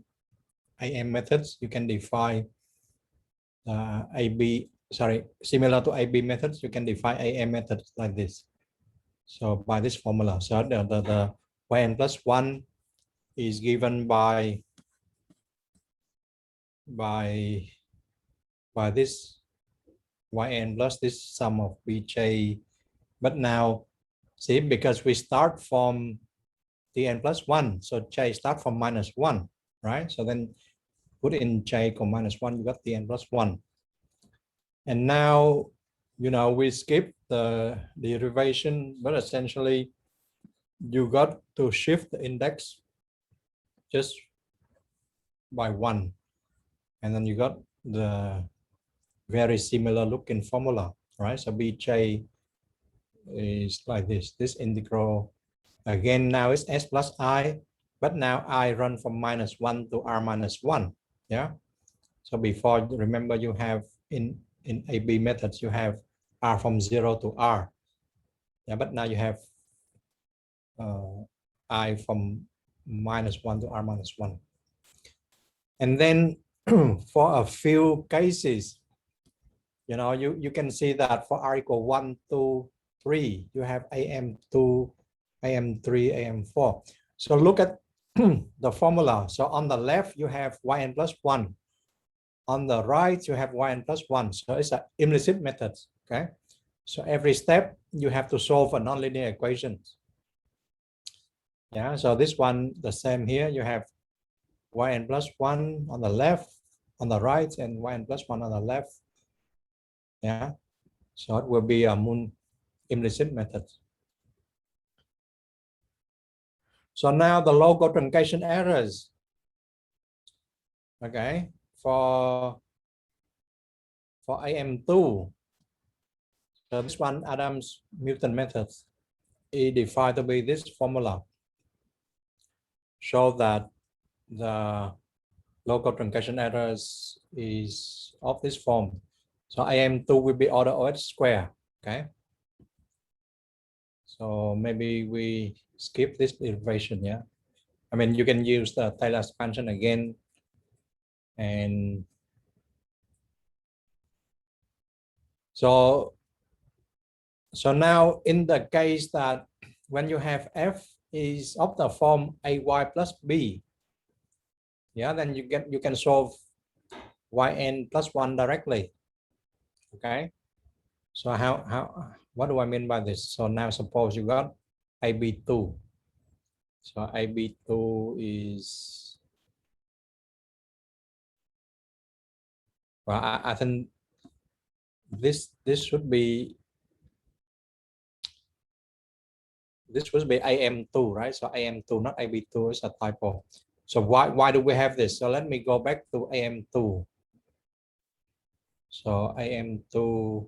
AM methods, you can define similar to AB methods, you can define AM methods like this. So by this formula, so the yn plus 1 is given by this yn plus this sum of bj. But now, see, because we start from tn plus 1, so j start from minus 1, right? So then put in j equal minus 1, you got tn plus 1. And now, you know, we skip the derivation, but essentially you got to shift the index just by 1. And then you got the very similar looking formula, right? So bj is like this integral. Again, now it's s plus I, but now I run from minus 1 to r minus 1. Yeah. So before, remember, you have in AB methods, you have r from 0 to r. Yeah, but now you have I from minus 1 to r minus 1. And then for a few cases, you know, you can see that for r equal 1, 2, 3, you have AM2, AM3, AM4. So look at the formula. So on the left, you have yn plus 1. On the right, you have yn plus 1. So it's an implicit method, okay? So every step, you have to solve a nonlinear equation. Yeah, so this one, the same here, you have yn plus 1 on the left, on the right, and yn plus 1 on the left. Yeah, so it will be a implicit method. So now the local truncation errors. Okay, for AM2, so this one Adams-Newton method is defined to be this formula. Show that the local truncation errors is of this form. So AM2 will be order OH square. Okay. So maybe we skip this derivation. Yeah. I mean, you can use the Taylor expansion again. And so now in the case that when you have F is of the form AY plus B, yeah, then you can solve yn plus 1 directly. Okay. So what do I mean by this? So now suppose you got AB2. So AB2 is, well, I think this should be AM2, right? So AM2, not AB2, is a typo. So why do we have this? So let me go back to AM2. So AM2,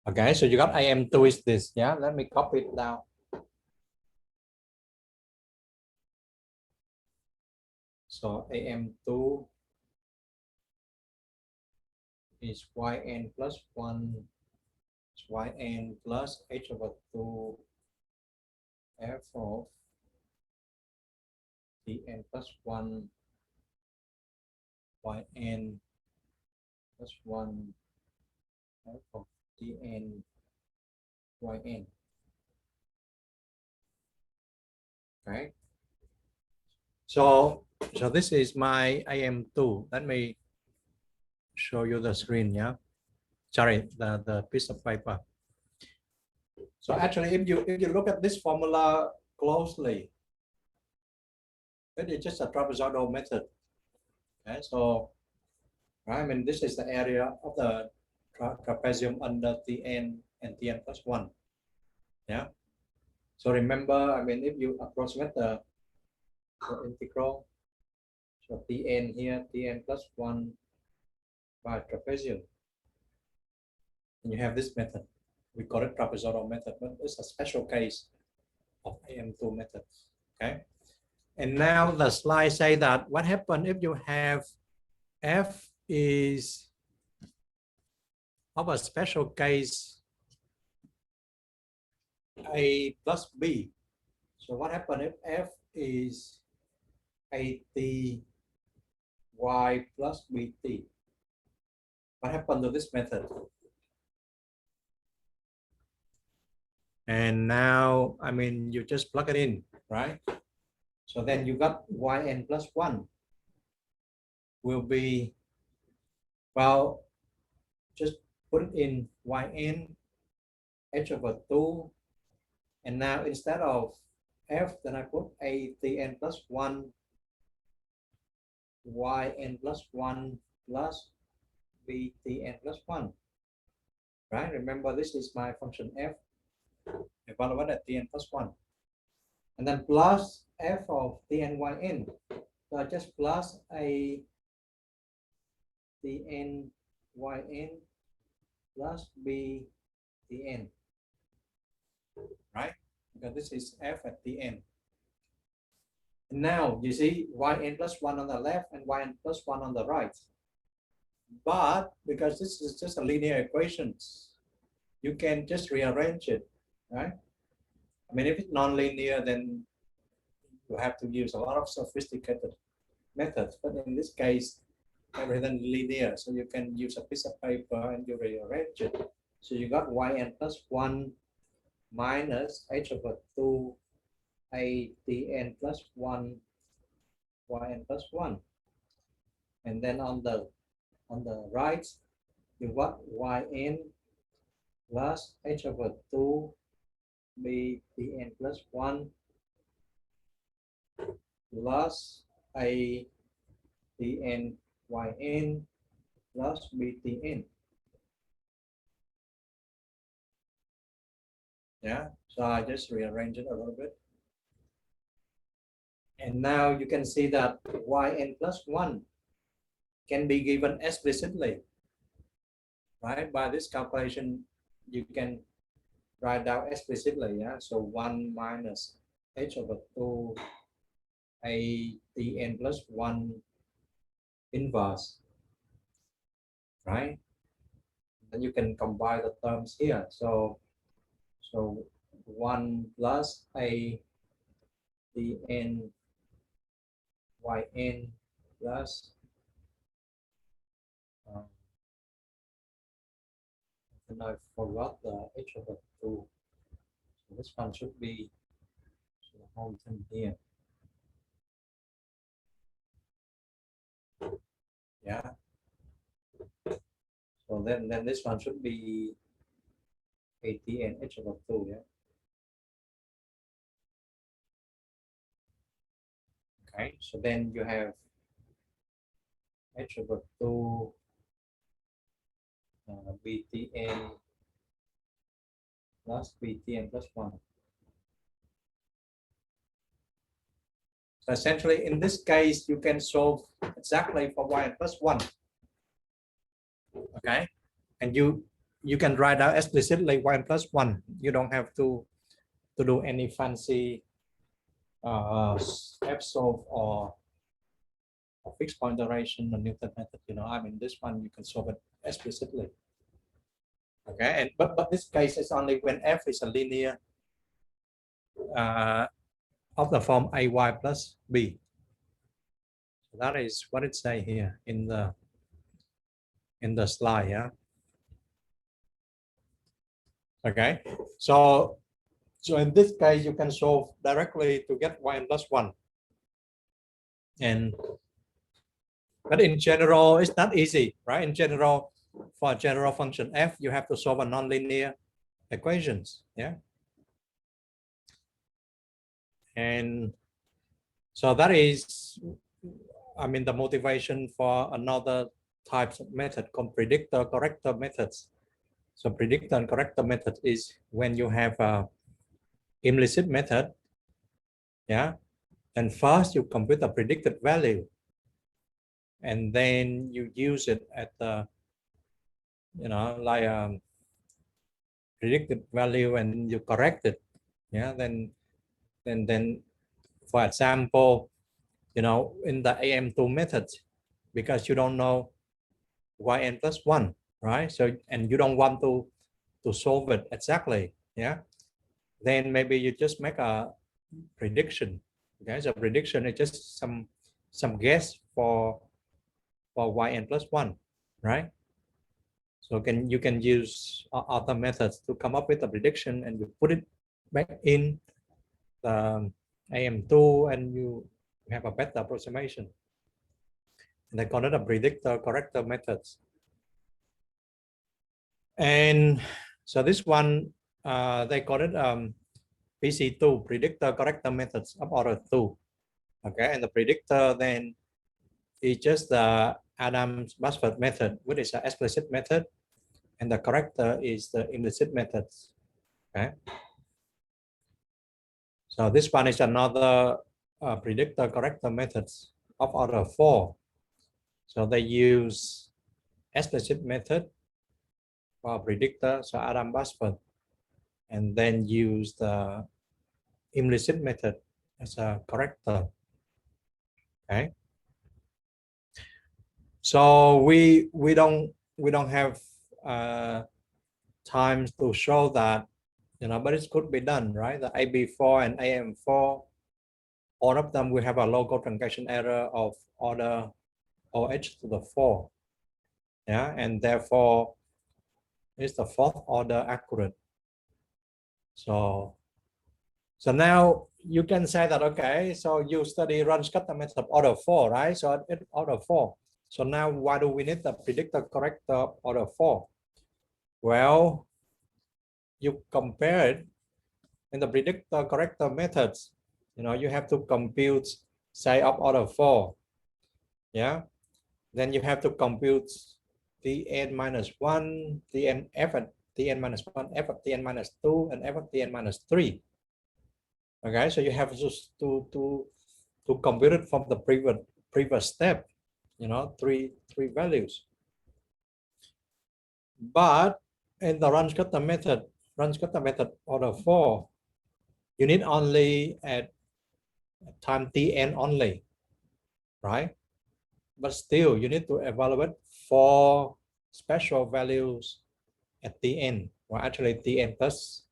okay, so you got AM2 is this, yeah? Let me copy it down. So AM2 is yn plus 1, yn plus h over 2 f of tn plus 1 yn plus 1 f of tn yn. Okay. So this is my AM2. Let me show you the screen. Yeah. Sorry, the piece of paper. So actually, if you look at this formula closely, it is just a trapezoidal method. Okay, so right, I mean, this is the area of the trapezium under Tn and Tn plus 1. Yeah. So remember, I mean, if you approximate the integral, so Tn here, Tn plus 1 by trapezium, and you have this method. We call it trapezoidal method, but it's a special case of AM2 method. Okay. And now the slide say that what happens if you have F is of a special case A plus B. So what happens if F is AT Y plus BT? What happened to this method? And now, I mean, you just plug it in, right? So then you got yn plus 1 will be, well, just put it in yn h over 2. And now instead of f, then I put atn plus 1 yn plus 1 plus btn plus 1. Right? Remember, this is my function f evaluated at tn plus 1. And then plus f of tn yn. So I just plus a tn yn plus b tn. Right? Because this is f at the end. And now you see yn plus 1 on the left and yn plus 1 on the right. But because this is just a linear equations, you can just rearrange it, right? I mean, if it's non-linear, then you have to use a lot of sophisticated methods. But in this case, everything linear, so you can use a piece of paper and you rearrange it. So you got yn plus 1 minus h over 2 atn plus 1 yn plus 1. And then on the right, you got yn plus h over 2 btn plus 1 plus atn yn plus btn. Yeah, so I just rearrange it a little bit. And now you can see that yn plus 1 can be given explicitly, right? By this calculation, you can write down explicitly, yeah? So 1 minus h over 2 atn plus 1 inverse, right? Then you can combine the terms here. So 1 plus a dn yn plus and I forgot the h over 2. So this one should be the whole thing here. Yeah. So then this one should be atn h over 2, yeah. Okay, so then you have h over 2 btn plus btn plus 1. So essentially, in this case, you can solve exactly for yn plus 1. Okay, and you can write out explicitly yn plus 1. You don't have to do any fancy f solve or fixed point duration or Newton method. You know, I mean, this one you can solve it explicitly. Okay, and but this case is only when f is a linear of the form ay plus b. So that is what it say here in the slide. Yeah. Okay, so in this case you can solve directly to get yn plus 1. But in general, it's not easy, right? In general, for a general function f, you have to solve a nonlinear equations. Yeah. And so that is, I mean, the motivation for another types of method called predictor-corrector methods. So predictor and corrector method is when you have a implicit method, yeah, and first you compute a predicted value, and then you use it at the, you know, like predicted value, and you correct it, yeah. Then for example, you know, in the AM2 method, because you don't know yn plus 1, right? So, and you don't want to solve it exactly, yeah, then maybe you just make a prediction. Okay, so prediction is just some guess for yn plus 1, right? So you can use other methods to come up with a prediction, and you put it back in the AM2, and you have a better approximation. And they call it a predictor-corrector methods. And so this one, they call it PC2, predictor-corrector methods of order 2. Okay, and the predictor then is just the Adams-Basford method, which is an explicit method, and the corrector is the implicit methods. Okay, so this one is another predictor-corrector methods of order 4. So they use explicit method for predictor, so Adams-Basford, and then use the implicit method as a corrector. Okay. So we don't have time to show that, you know, but it could be done, right? The AB4 and AM4, all of them will have a local truncation error of order OH to the 4. Yeah, and therefore it's the 4th order accurate. So now you can say that, okay, so you study Runge-Kutta method of order 4, right? So it's order 4. So now why do we need the predictor-corrector order 4? Well, you compare it in the predictor-corrector methods. You know, you have to compute psi of order 4. Yeah. Then you have to compute Tn minus 1, Tn f at Tn minus 1, f at Tn minus 2, and f at Tn minus 3. Okay, so you have just to compute it from the previous step, you know, three values. But in the Runge-Kutta method order 4, you need only at time Tn only, right? But still, you need to evaluate 4 special values at Tn, or actually Tn plus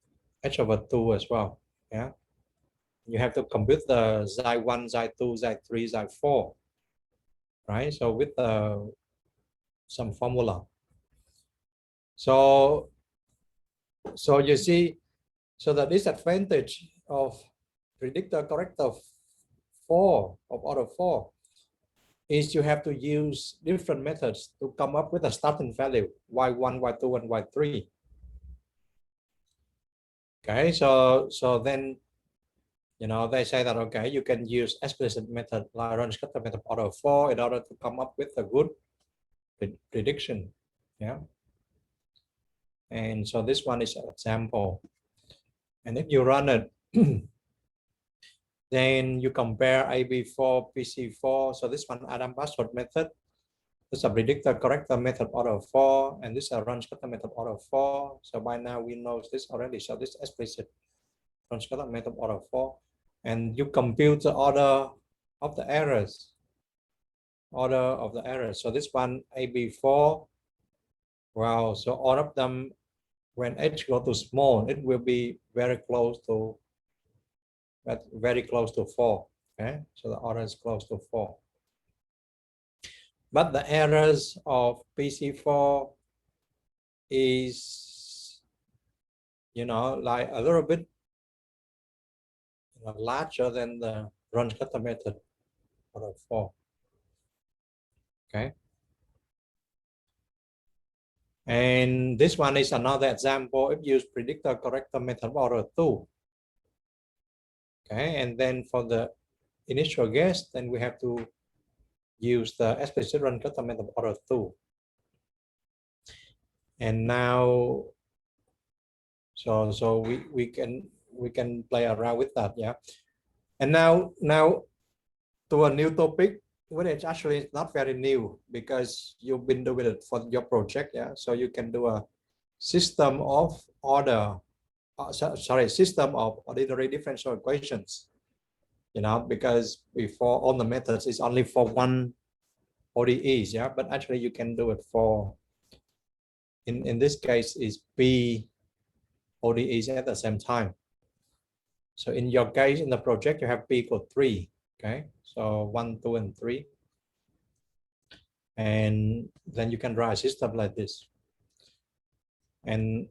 h over 2 as well. Yeah, you have to compute the xi1, xi2, xi3, xi4, right? So with some formula. So you see, so the disadvantage of predictor-corrector 4 of order 4 is you have to use different methods to come up with a starting value, y1, y2, and y3. Okay, so then, you know, they say that, okay, you can use explicit method like Runge-Kutta method order 4 in order to come up with a good prediction. Yeah. And so this one is an example. And if you run it, then you compare AB4, PC4. So this one Adams-Basford method. This is a predictor-corrector method order 4, and this is a Runge-Kutta method order 4. So by now we know this already. So this explicit Runge-Kutta method order 4, and you compute the order of the errors. So this one AB4. Wow. So all of them, when h go to small, it will be very close to 4. Okay, so the order is close to 4. But the errors of PC4 is, you know, like a little bit, you know, larger than the Runge-Kutta method order 4. Okay. And this one is another example. If you use predictor-corrector method order 2. Okay, and then for the initial guess, then we have to use the explicit Runge-Kutta method order 2. And now, so we can play around with that, yeah. And now to a new topic, which is actually not very new because you've been doing it for your project, yeah. So you can do a system of system of ordinary differential equations, you know, because before all the methods is only for one ODEs, yeah. But actually you can do it for in this case is P ODEs at the same time. So in your case, in the project, you have P equal 3. Okay, so 1, 2, and 3. And then you can draw a system like this. And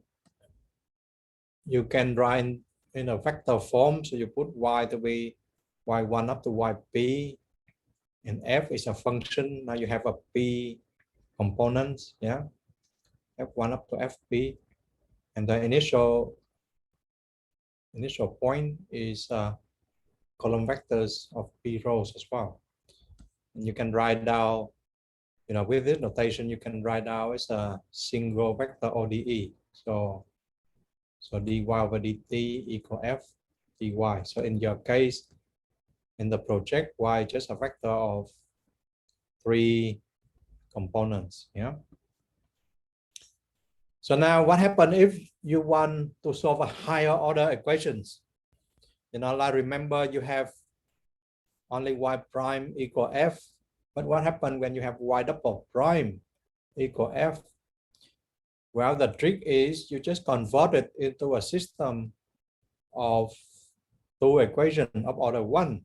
you can draw in a vector form. So you put y to be y1 up to yp, and f is a function. Now you have a p components, yeah, f1 up to fp, and the initial point is column vectors of p rows as well. And you can write down, you know, with this notation, you can write down as a single vector ODE. So dy over dt equal f dy. So in your case, in the project, y just a vector of 3 components. Yeah. So now what happens if you want to solve a higher order equations? You know, like remember you have only y prime equal f, but what happens when you have y double prime equal f? Well, the trick is you just convert it into a system of 2 equations of order 1,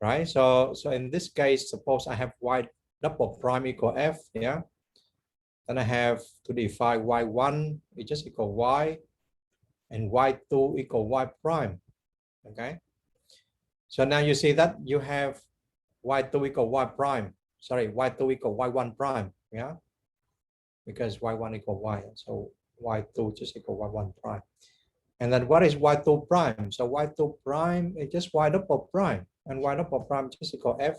right? So in this case, suppose I have y double prime equal f, yeah. Then I have to define y1 is just equal y, and y2 equal y prime, okay? So now you see that you have y2 equal y prime, sorry, y2 equal y1 prime, yeah? Because y1 equal y, so y2 just equal y1 prime. And then what is y2 prime? So y2 prime is just y double prime, and y double prime just equal f.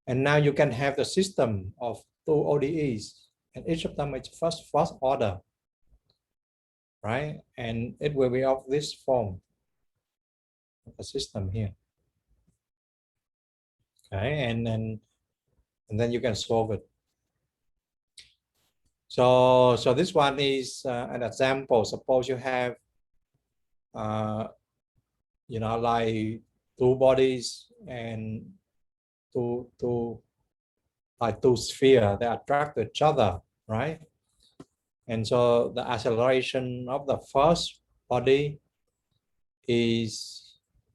And now you can have the system of 2 ODEs, and each of them is first order, right? And it will be of this form of the system here. Okay, and then you can solve it. So this one is an example. Suppose you have, you know, like 2 bodies and two spheres. They attract each other, right? And so the acceleration of the first body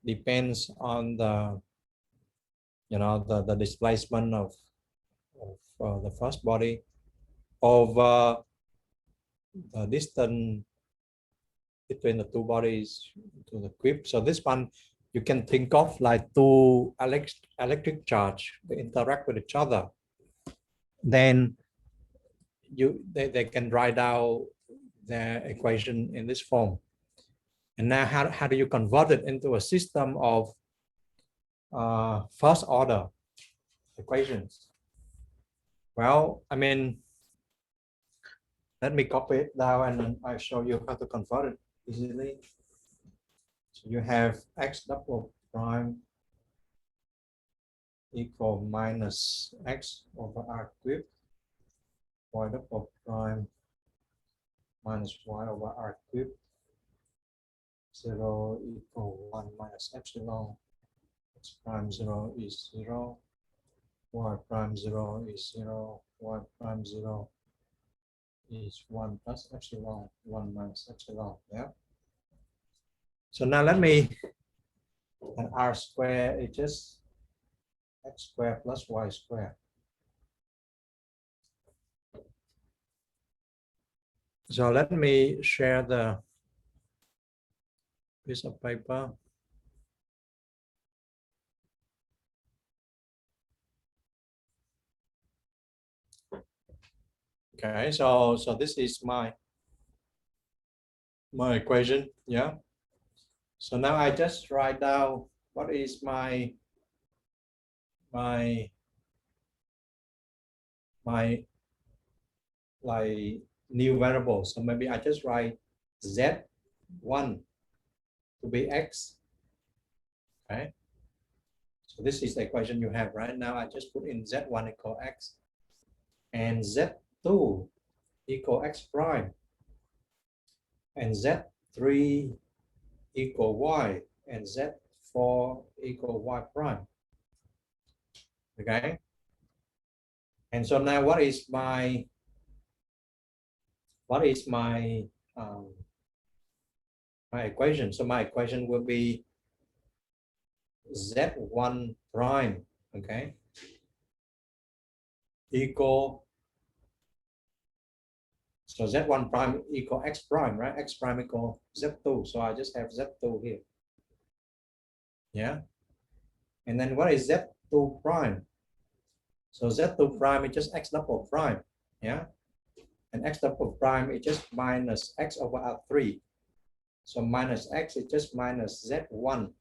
depends on the, you know, the displacement of the first body over the distance between the 2 bodies to the cube. So this one you can think of like 2 electric charge. They interact with each other. Then they can write out their equation in this form. And now how do you convert it into a system of first order equations? Well, I mean, let me copy it down and then I'll show you how to convert it easily. So you have x double prime equal minus x over r cubed, y double prime minus y over r cubed, 0 equal 1 minus epsilon, x prime 0 is 0, y prime 0 is 0, y prime 0 is 1 plus epsilon, 1 minus epsilon, yeah. So now let me, and r square is just x squared plus y squared. So let me share the piece of paper. Okay, so this is my equation, yeah. So now I just write down what is my like new variable. So maybe I just write z1 to be x. Okay. So this is the equation you have right now. I just put in z1 equal x and z2 equal x prime and z3 equal y and z4 equal y prime. Okay. And so now what is my what is my my equation? So my equation will be Z1 prime, okay, equal, so Z1 prime equal X prime, right? X prime equal Z2. So I just have Z2 here. Yeah. And then what is Z2 prime? So Z2 prime is just X double prime. Yeah. And X double prime is just minus X over R3. So minus X is just minus Z1.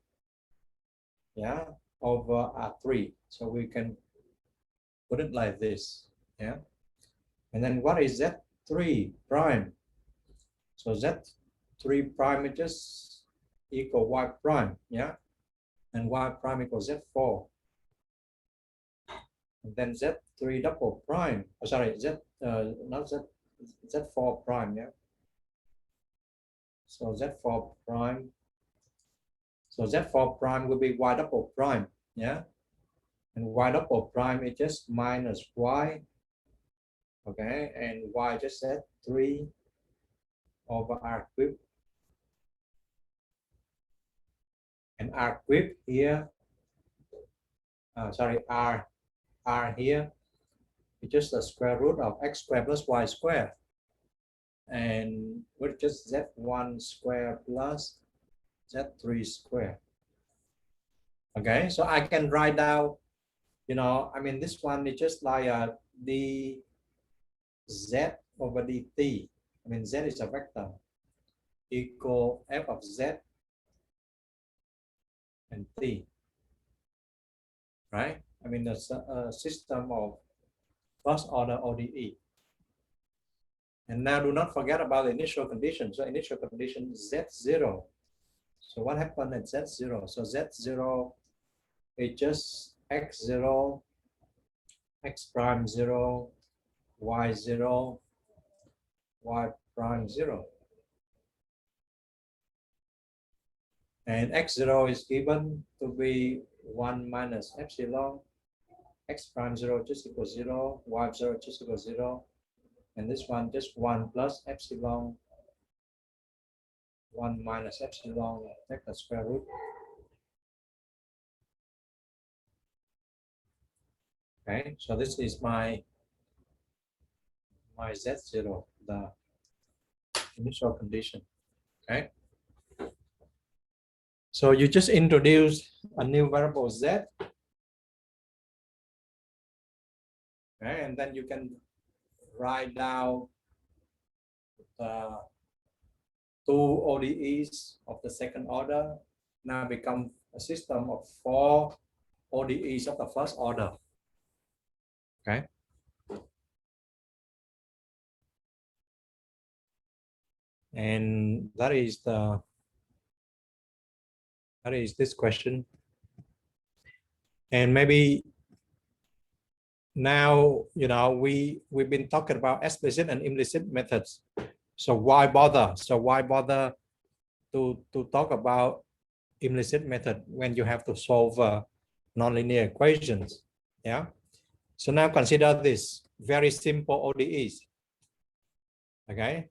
Yeah. Over R3. So we can put it like this. Yeah. And then what is Z3 prime? So Z3 prime is just equal Y prime. Yeah. And Y prime equals Z4. And then Z3 double prime. Oh, sorry, not Z4 prime. Yeah. So Z4 prime. So Z4 prime will be Y double prime. Yeah. And Y double prime is just minus Y. Okay. And Y just Z3 over R cubed. And R cubed here. Sorry, R here. It's just the square root of X squared plus Y squared. And with just Z1 square plus Z3 square. Okay, so I can write down, you know, I mean, this one is just like dz over dt. I mean, z is a vector, equal f of z and t, right? I mean, there's a system of first order ODE. And now do not forget about the initial condition. So initial condition is Z0. So what happened at Z0? So Z0 is just X0, X prime 0, Y0, Y prime 0. And X0 is given to be 1 minus epsilon, X prime 0 just equals 0, Y0 just equals 0. And this one just 1 plus epsilon, 1 minus epsilon, take the square root. Okay, so this is my Z0, the initial condition. Okay. So you just introduce a new variable Z. Okay, and then you can write down the two ODEs of the second order. Now become a system of 4 ODEs of the first order. Okay. And that is this question. And maybe now, you know, we've been talking about explicit and implicit methods. So why bother? So why bother to talk about implicit method when you have to solve nonlinear equations? Yeah. So now consider this very simple ODEs. Okay.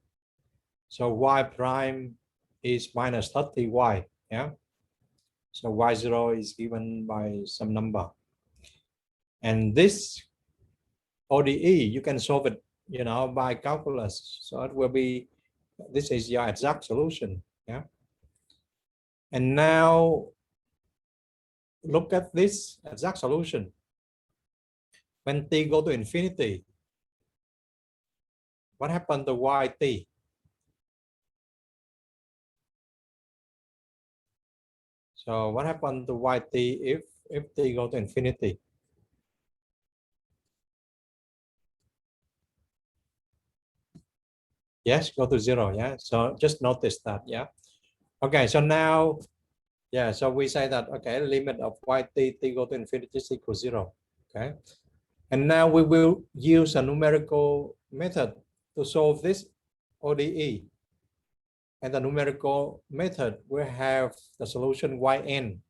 So Y prime is minus 30Y. Yeah. So Y0 is given by some number. And this ODE, you can solve it, you know, by calculus. So it will be, this is your exact solution. Yeah. And now look at this exact solution. When t go to infinity, what happened to yt? So what happened to yt if t go to infinity? Yes, go to 0. Yeah. So just notice that. Yeah. Okay. So now, yeah. So we say that, okay, limit of yt t go to infinity is equal 0. Okay. And now we will use a numerical method to solve this ODE. And the numerical method will have the solution yn.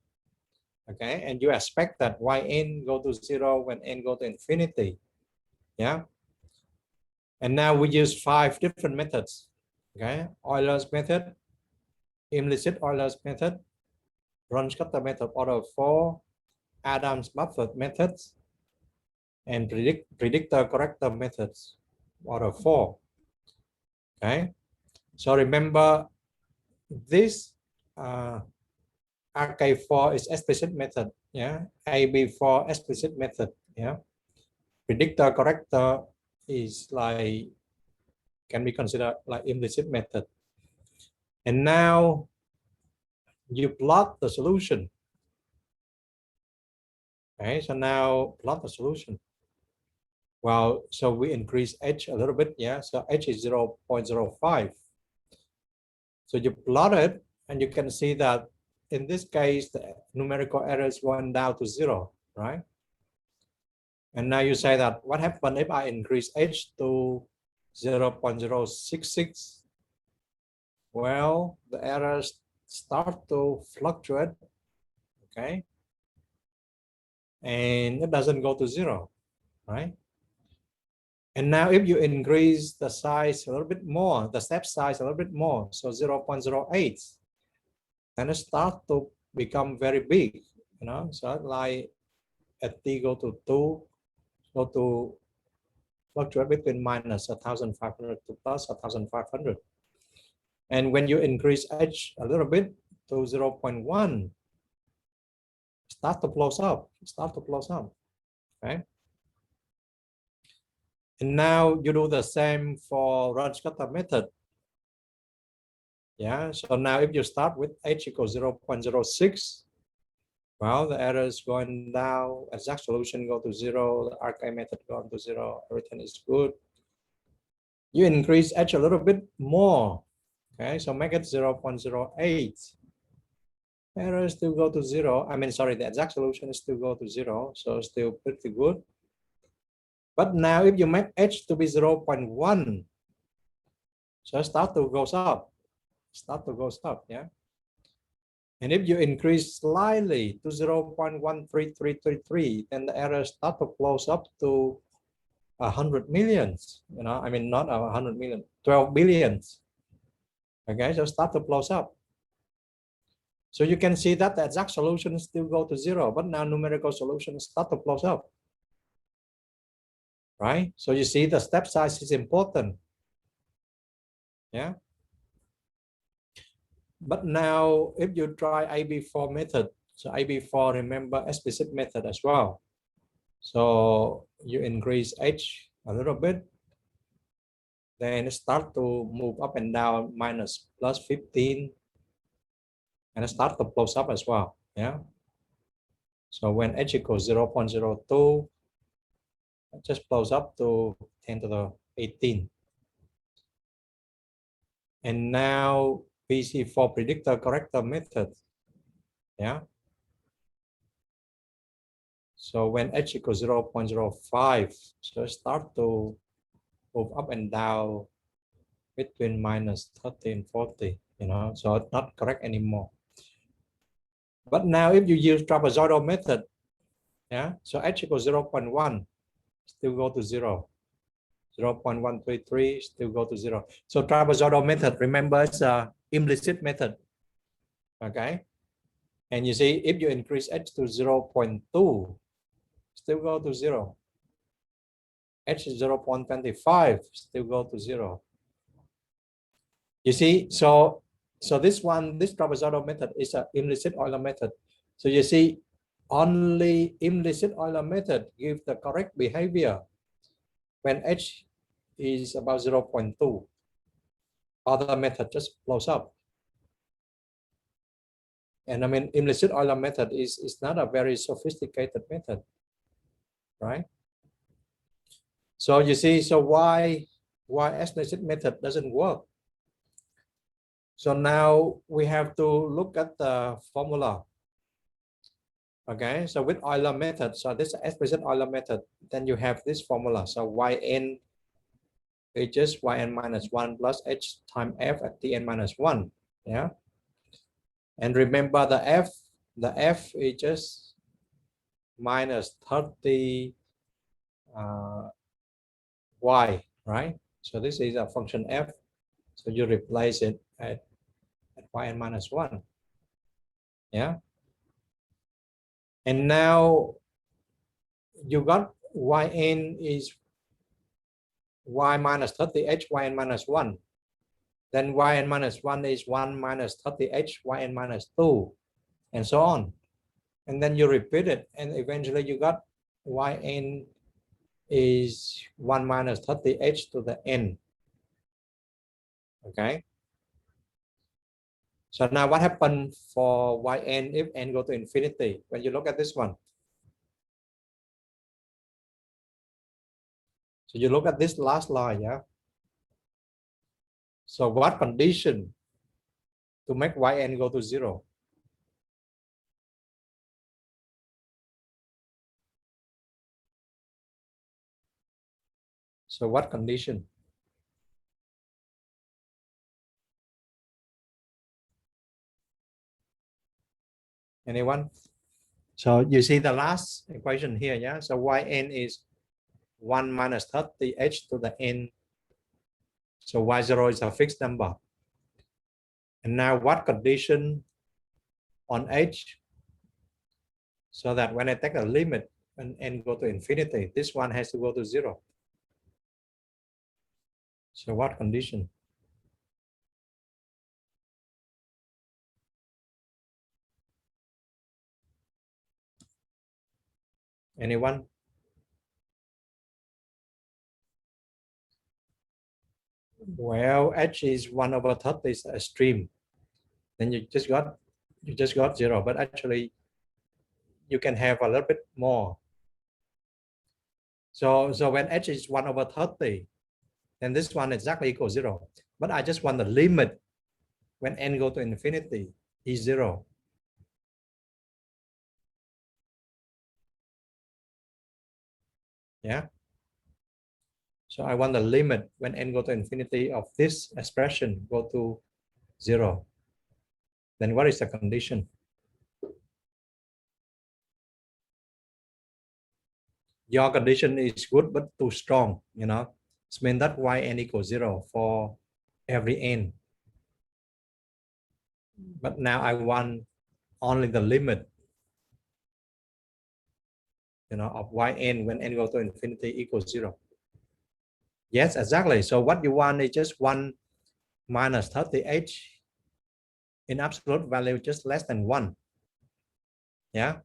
Okay. And you expect that yn go to 0 when n go to infinity. Yeah. And now we use 5 different methods. Okay, Euler's method, implicit Euler's method, Ron's-Cotter method order 4, Adams-Bufford methods, and predictor-corrector methods order 4. Okay, so remember this RK4 is explicit method, yeah. AB4 explicit method, yeah. Predictor-corrector is like, can be considered like implicit method. And now you plot the solution. Okay, so now plot the solution. Well, so we increase H a little bit, yeah. So H is 0.05. So you plot it, and you can see that in this case, the numerical errors went down to 0, right? And now you say that what happened if I increase H to 0.066? Well, the errors start to fluctuate, okay? And it doesn't go to 0, right? And now if you increase the size a little bit more, the step size a little bit more, so 0.08, then it starts to become very big, you know, so like at t go to 2, go to fluctuate between minus 1,500 to plus 1,500. And when you increase H a little bit to 0.1, start to close up, okay? And now you do the same for Ron's-Cotter method. Yeah, so now if you start with H equals 0.06, well, the error is going down, exact solution go to 0, the RK method going to 0, everything is good. You increase H a little bit more, okay, so make it 0.08. Error still go to 0. I mean, sorry, the exact solution is still go to 0, so still pretty good. But now if you make H to be 0.1, so start to goes up, yeah. And if you increase slightly to 0.13333, then the error start to close up to 100 millions, you know, I mean, not 100 million, 12 billions. Okay, so start to close up. So you can see that the exact solution still go to 0, but now numerical solutions start to close up. Right? So you see the step size is important. Yeah. But now if you try AB4 method, so AB4, remember explicit method as well. So you increase H a little bit, then start to move up and down minus plus 15, and start to close up as well. Yeah. So when H equals 0.02, it just blows up to 10 to the 18. And now PC4 predictor-corrector method. Yeah. So when H equals 0.05, so start to move up and down between minus 30 and 40, you know, so it's not correct anymore. But now if you use trapezoidal method, yeah, so H equals 0.1, still go to 0. 0.133, still go to 0. So trapezoidal method, remember, it's a implicit method, okay? And you see, if you increase H to 0.2, still go to 0. H is 0.25, still go to 0. You see, so this one, this trapezoidal method is an implicit Euler method. So you see, only implicit Euler method give the correct behavior when H is about 0.2. Other method just blows up. And I mean, implicit Euler method is not a very sophisticated method, right? So you see, so why explicit method doesn't work? So now we have to look at the formula. Okay, so with Euler method, so this explicit Euler method, then you have this formula. So yn is just yn minus 1 plus h times f at tn minus 1. Yeah. And remember the f is just minus 30 y, right? So this is a function f. So you replace it at yn minus 1. Yeah. And now you got yn is y minus 30h yn minus 1. Then yn minus 1 is 1 minus 30h yn minus 2, and so on. And then you repeat it, and eventually you got yn is 1 minus 30h to the n. Okay. So now what happened for yn if n go to infinity? When you look at this one. So you look at this last line, yeah? So what condition to make yn go to 0? So what condition? Anyone? So you see the last equation here, yeah? So yn is 1 minus 30h to the n. So y0 is a fixed number. And now what condition on h? So that when I take a limit, when n go to infinity, this one has to go to 0. So what condition? Anyone? Well, h is 1 over 30 is a stream. Then you just got 0, but actually you can have a little bit more. So when h is 1 over 30, then this one exactly equals 0. But I just want the limit when n go to infinity is 0. Yeah. So I want the limit when n go to infinity of this expression go to 0. Then what is the condition? Your condition is good but too strong, you know. It means that yn equals 0 for every n. But now I want only the limit, you know, of yn when n go to infinity equals 0. Yes, exactly. So what you want is just 1 minus 30h in absolute value just less than 1. Yeah.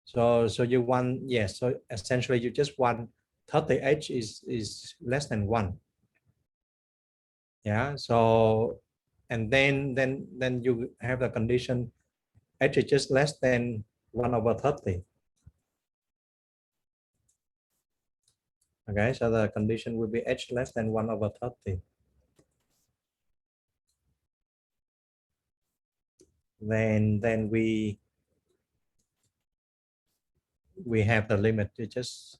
So you want, yes, so essentially you just want 30h is less than 1. Yeah. So and then you have the condition h is just less than 1 over 30. Okay, so the condition will be h less than 1 over 30. Then we have the limit to just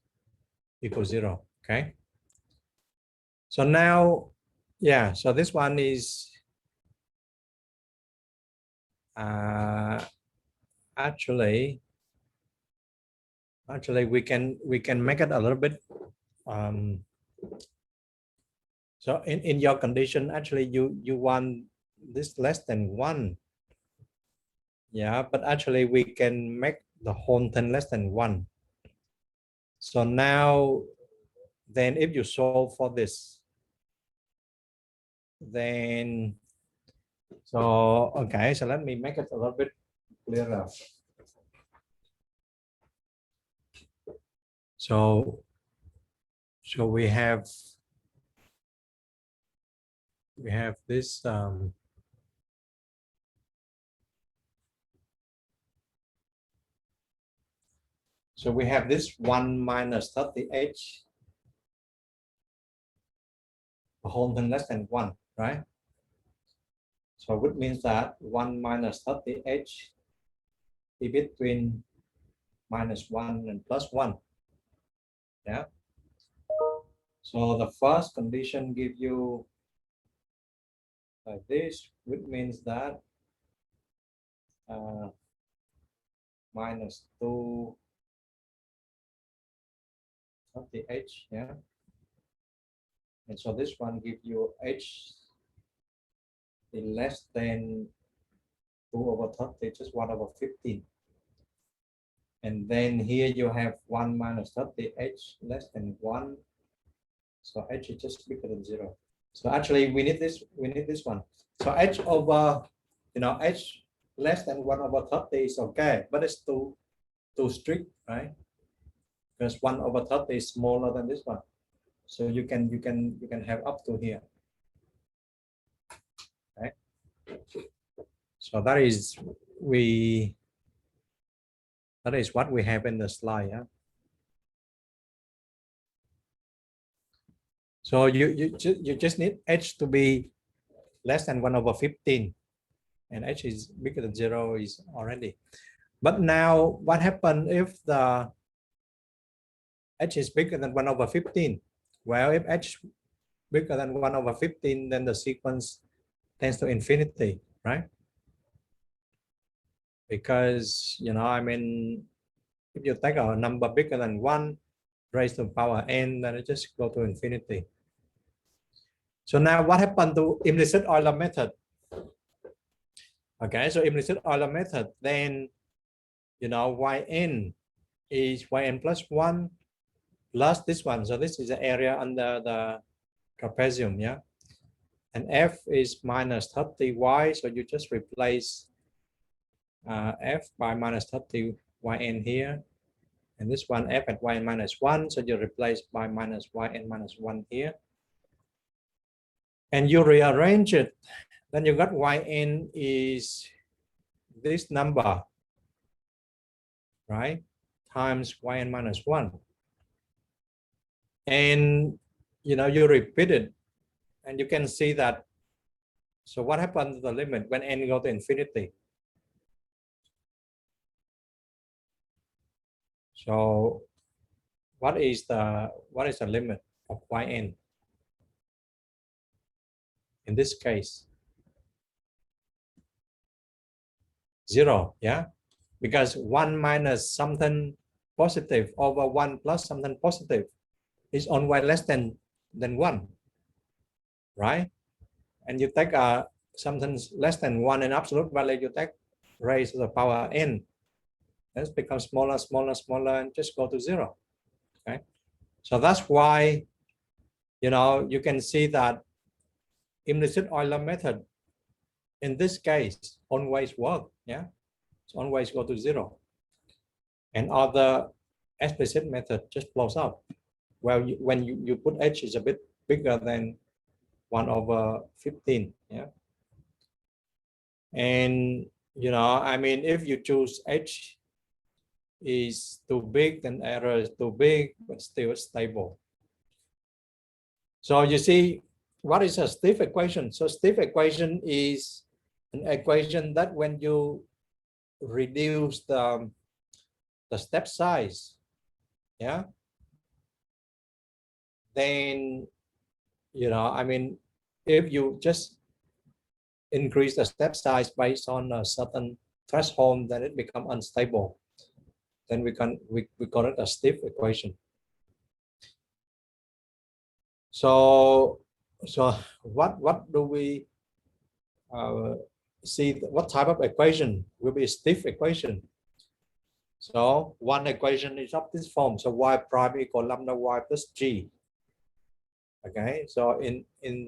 equal 0. Okay. So now, yeah, so this one is actually we can make it a little bit so in your condition actually you want this less than 1. Yeah, but actually we can make the whole thing less than 1. So now then if you solve for this, then so okay, so let me make it a little bit clearer. So we have this so we have this 1 minus 30h, a whole thing less than 1, right? So which means that 1 minus 30h is between minus 1 and plus 1. Yeah. So the first condition give you like this, which means that minus 2 30h, yeah. And so this one gives you h is less than 2/30, just 1/15. And then here you have 1 minus 30, h less than 1. So h is just bigger than 0. So actually we need this one. So h over, h less than 1/30 is okay, but it's too strict, right? Because 1/30 is smaller than this one. So you can have up to here. Right? So that is what we have in the slide. Yeah? So you just need h to be less than 1/15, and h is bigger than 0 is already. But now what happens if the h is bigger than 1/15? Well, if h bigger than 1/15, then the sequence tends to infinity, right? Because, I mean, if you take a number bigger than 1 raised to the power n, then it just go to infinity. So now what happened to implicit Euler method? Okay, so implicit Euler method, then, yn is yn plus 1 plus this one. So this is the area under the trapezium, yeah? And f is minus 30y, so you just replace f by minus 30 yn here. And this one f at yn minus 1, so you replace by minus yn minus 1 here. And you rearrange it, then you got yn is this number, right? Times yn minus 1. And, you repeat it, and you can see that. So what happens to the limit when n go to infinity? So what is the limit of yn in this case? 0, yeah, because 1 minus something positive over 1 plus something positive is always less than 1, right? And you take something less than 1 in absolute value, you take raised to the power n. This becomes smaller, smaller, smaller, and just go to 0. Okay, so that's why, you can see that implicit Euler method in this case always work. Yeah, so always go to 0. And other explicit method just blows up. Well, when you put h is a bit bigger than 1/15. Yeah, and I mean, if you choose h is too big, then error is too big, but still stable. So you see, what is a stiff equation? So stiff equation is an equation that when you reduce the step size, yeah, then, I mean, if you just increase the step size based on a certain threshold, then it becomes unstable. Then we call it a stiff equation. So what do we see? What type of equation will be a stiff equation? So one equation is of this form. So y prime equal lambda y plus g. Okay. So in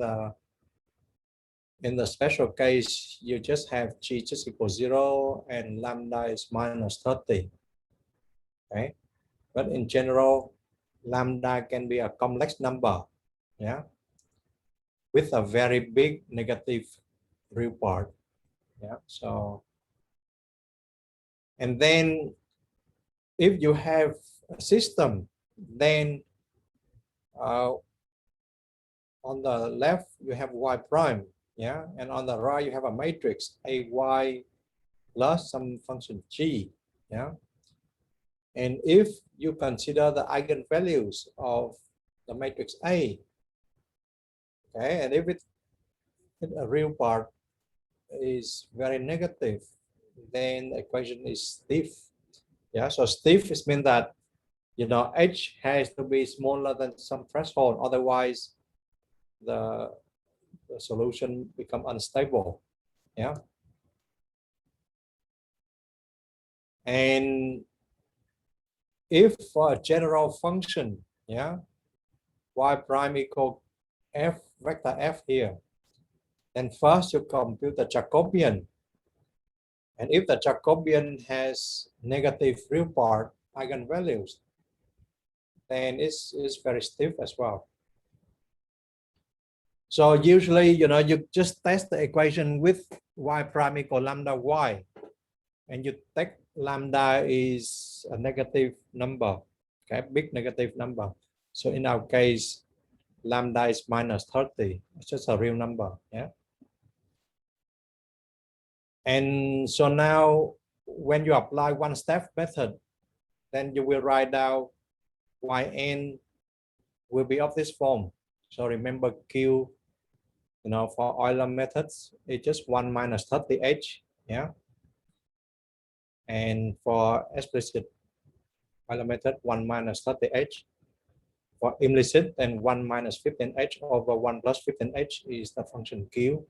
the special case, you just have g just equals 0 and lambda is minus 30. Okay. But in general, lambda can be a complex number, yeah, with a very big negative real part. Yeah. So, and then if you have a system, then on the left you have y prime, yeah, and on the right you have a matrix ay plus some function g, yeah. And if you consider the eigenvalues of the matrix A, okay, and if a real part is very negative, then the equation is stiff. Yeah, so stiff is mean that h has to be smaller than some threshold, otherwise the solution become unstable. Yeah. And if for a general function, yeah, y prime equal f vector f here, then first you compute the Jacobian. And if the Jacobian has negative real part eigenvalues, then it's very stiff as well. So usually, you know, you just test the equation with y prime equal lambda y, and you take lambda is a negative number, okay, big negative number. So in our case, lambda is minus 30. It's just a real number, yeah. And so now, when you apply one-step method, then you will write down yn will be of this form. So remember Q, you know, for Euler methods, it's just 1 minus 30h, yeah. And for explicit Euler method, 1 minus 30h. For implicit, then 1 minus 15h over 1 plus 15h is the function Q.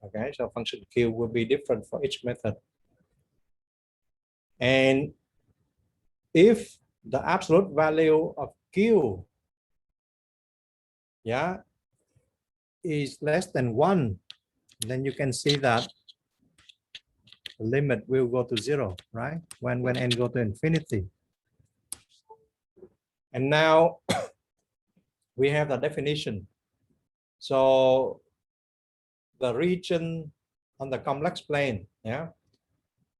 Okay, so function Q will be different for each method. And if the absolute value of Q, yeah, is less than 1, then you can see that the limit will go to 0, right? When n go to infinity. And now we have the definition. So the region on the complex plane, yeah,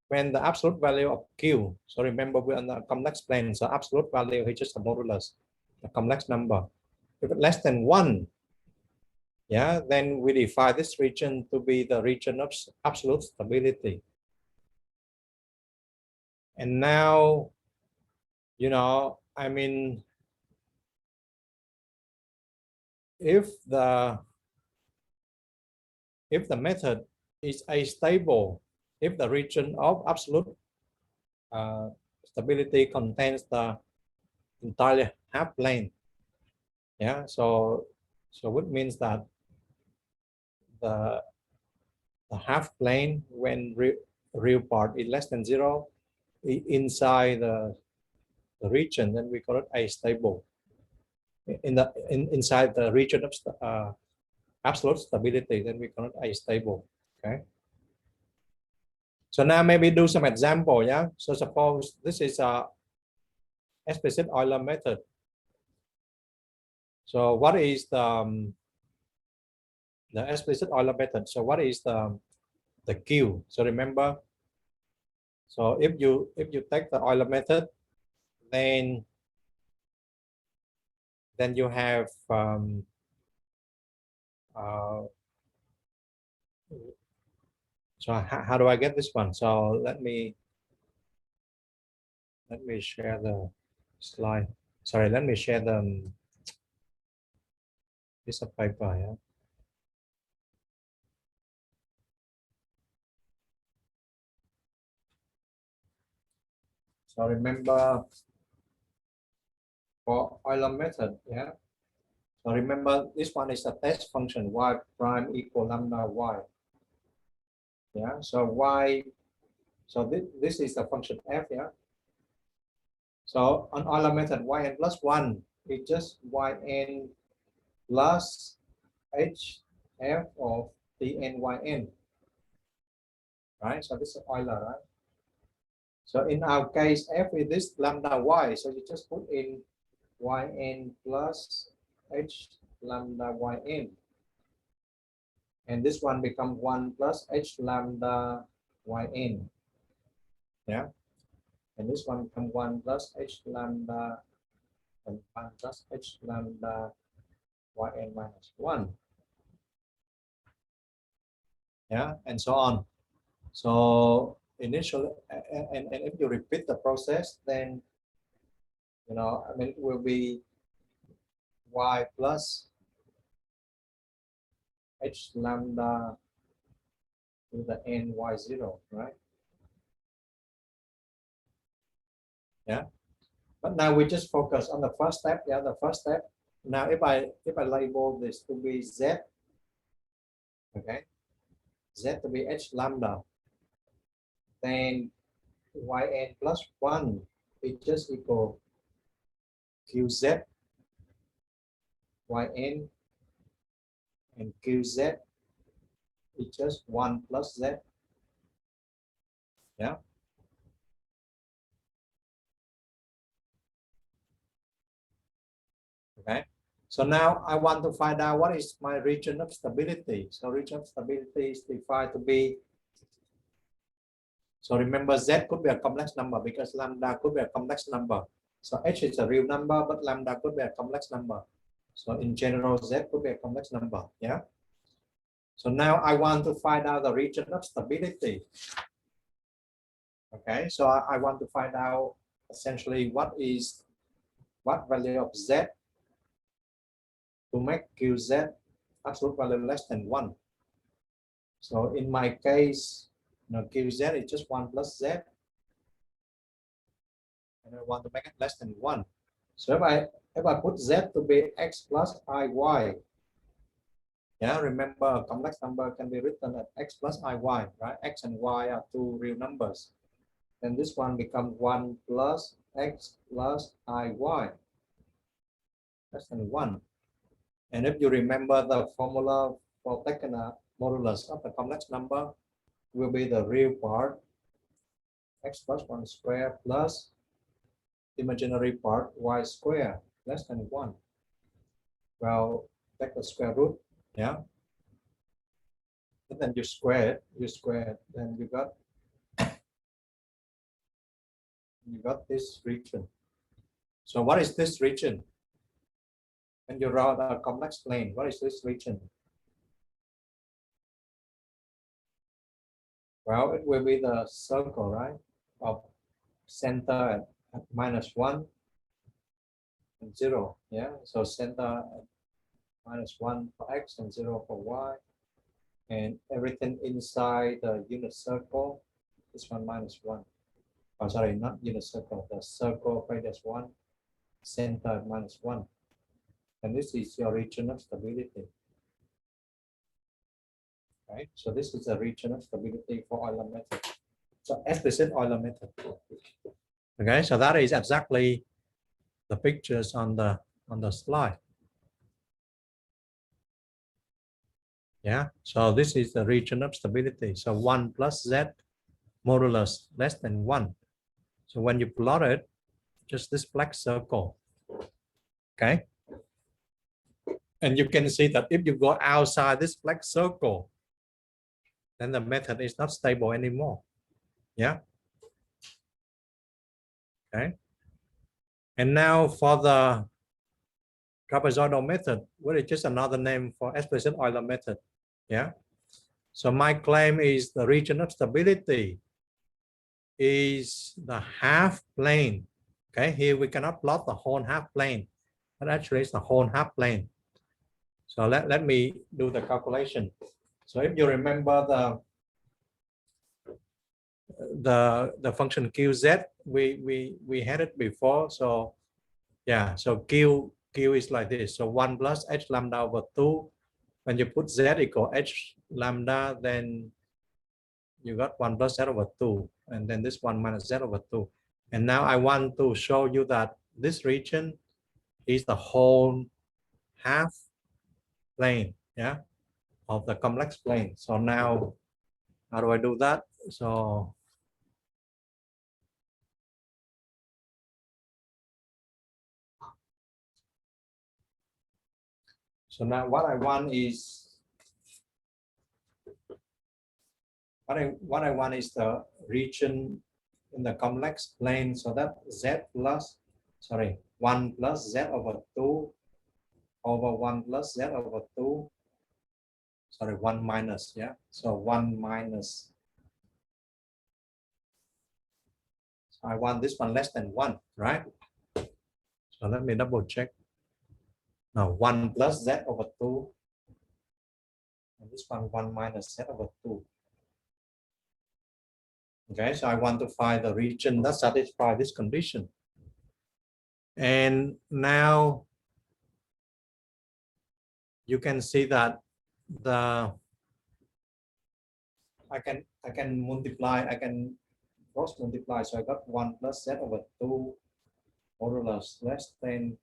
when the absolute value of Q, so remember we're on the complex plane, so absolute value is just a modulus, a complex number. If it's less than 1, yeah, then we define this region to be the region of absolute stability. And now, you know, I mean, if the method is astable, if the region of absolute stability contains the entire half plane, yeah, so it means that the half plane, when real part is less than 0 inside the region, then we call it astable. Inside the region of absolute stability, then we call it astable. Okay. So now maybe do some example, yeah. So suppose this is a explicit Euler method. So what is the explicit Euler method? So what is the Q? So remember, so if you take the Euler method, then you have so how do I get this one? So let me share the slide. Sorry, let me share the piece of paper. Yeah. So remember for Euler method, yeah. So remember this one is a test function y prime equal lambda y. Yeah. So y. So this is the function f. Yeah. So on Euler method, yn plus 1 is just yn plus h f of tn yn. Right. So this is Euler, right? So in our case, f is this lambda y. So you just put in yn plus h lambda yn. And this one become 1 plus h lambda yn. Yeah. And this one become 1 plus h lambda and 1 plus h lambda yn minus 1. Yeah, and so on. So initially, and if you repeat the process, then, you know, I mean, it will be y plus h lambda to the n y0, right? Yeah. But now we just focus on the first step. Yeah, the first step Now if I label this to be Z, okay, Z to be H lambda, then yn plus 1 is just equal qz yn, and qz is just 1 plus z. Yeah. Okay. So now I want to find out what is my region of stability. So region of stability is defined to be, so remember Z could be a complex number because lambda could be a complex number. So H is a real number, but lambda could be a complex number. So in general, Z could be a complex number. Yeah. So now I want to find out the region of stability. Okay. So I want to find out essentially what value of Z to make QZ absolute value less than 1. So in my case, QZ is just 1 plus Z. And I want to make it less than 1. So if I put Z to be X plus IY, yeah, remember a complex number can be written as X plus IY, right? X and Y are two real numbers. Then this one becomes 1 plus X plus IY, less than 1. And if you remember the formula for taking a modulus of the complex number will be the real part, X plus 1 square plus imaginary part, Y square, less than 1. Well, take the square root, yeah. And then you square it, then you got this region. So what is this region? When you draw the complex plane, what is this region? Well, it will be the circle, right? Of center at -1 and 0. Yeah, so center at -1 for X and 0 for Y. And everything inside the unit circle is 1 minus 1. Oh, sorry, not unit circle, the circle radius 1, center at -1. And this is your region of stability. Right? So this is a region of stability for Euler method. So explicit Euler method. Okay, so that is exactly the pictures on the slide. Yeah, so this is the region of stability. So 1 plus Z modulus less than 1. So when you plot it, just this black circle. Okay. And you can see that if you go outside this black circle, then the method is not stable anymore. Yeah. Okay. And now for the trapezoidal method, what is just another name for explicit Euler method. Yeah. So my claim is the region of stability is the half plane. Okay, here we cannot plot the whole half plane, but actually it's the whole half plane. So let me do the calculation. So if you remember the function qz, we had it before. So yeah, so q is like this. So 1 plus h lambda over 2. When you put z equal h lambda, then you got 1 plus z over 2, and then this 1 minus z over 2. And now I want to show you that this region is the whole half plane, yeah, of the complex plane. So now, how do I do that? So now what I want is what I want is the region in the complex plane. So that z plus, sorry, 1 plus z over 2 over 1 plus z over 2. Sorry, 1 minus, yeah. So 1 minus. So I want this one less than 1, right? So let me double check. Now 1 plus z over 2. And this one 1 minus z over 2. Okay, so I want to find the region that satisfies this condition. And now you can see that I can multiply, I can cross multiply. So I got 1 plus z over 2 modulus less than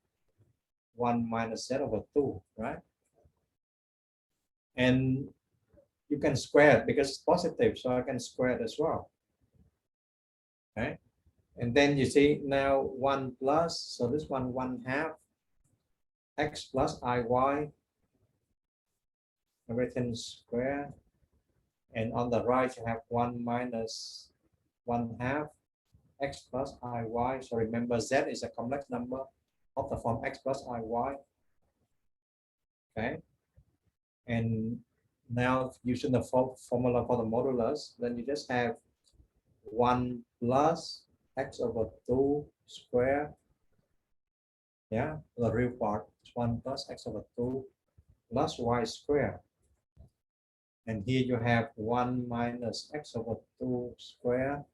1 minus z over 2, right? And you can square it because it's positive, so I can square it as well. Okay. And then you see now 1 plus, so this one 1/2 x plus iy, everything square. And on the right you have 1 minus 1/2 x plus iy. So remember, z is a complex number of the form x plus iy. Okay. And now using the formula for the modulus, then you just have 1 plus x over 2 square. Yeah, the real part is 1 plus x over 2 plus y square. And here you have 1 minus x over 2 square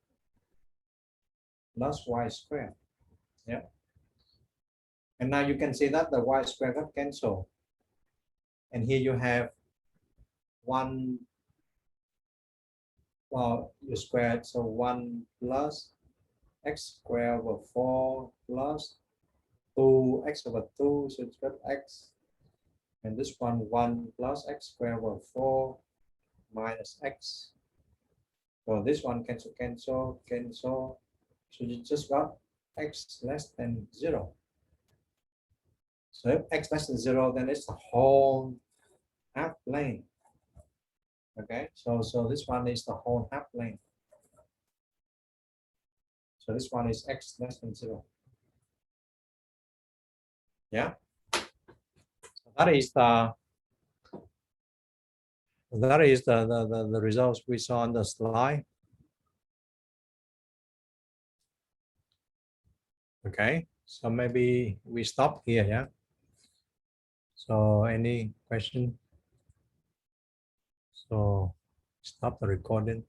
plus y square. Yeah. And now you can see that the y square got cancelled. And here you have 1, well, you squared, so 1 plus x squared over 4 plus 2x over 2, so it's got x. And this one 1 plus x squared over 4 minus x. So this one cancel. So you just got x less than 0. So if x less than 0, then it's the whole half plane. Okay, so this one is the whole half plane. So this one is x less than 0. Yeah. So that is the results we saw on the slide. Okay, so maybe we stop here. Yeah. So any question? So stop the recording.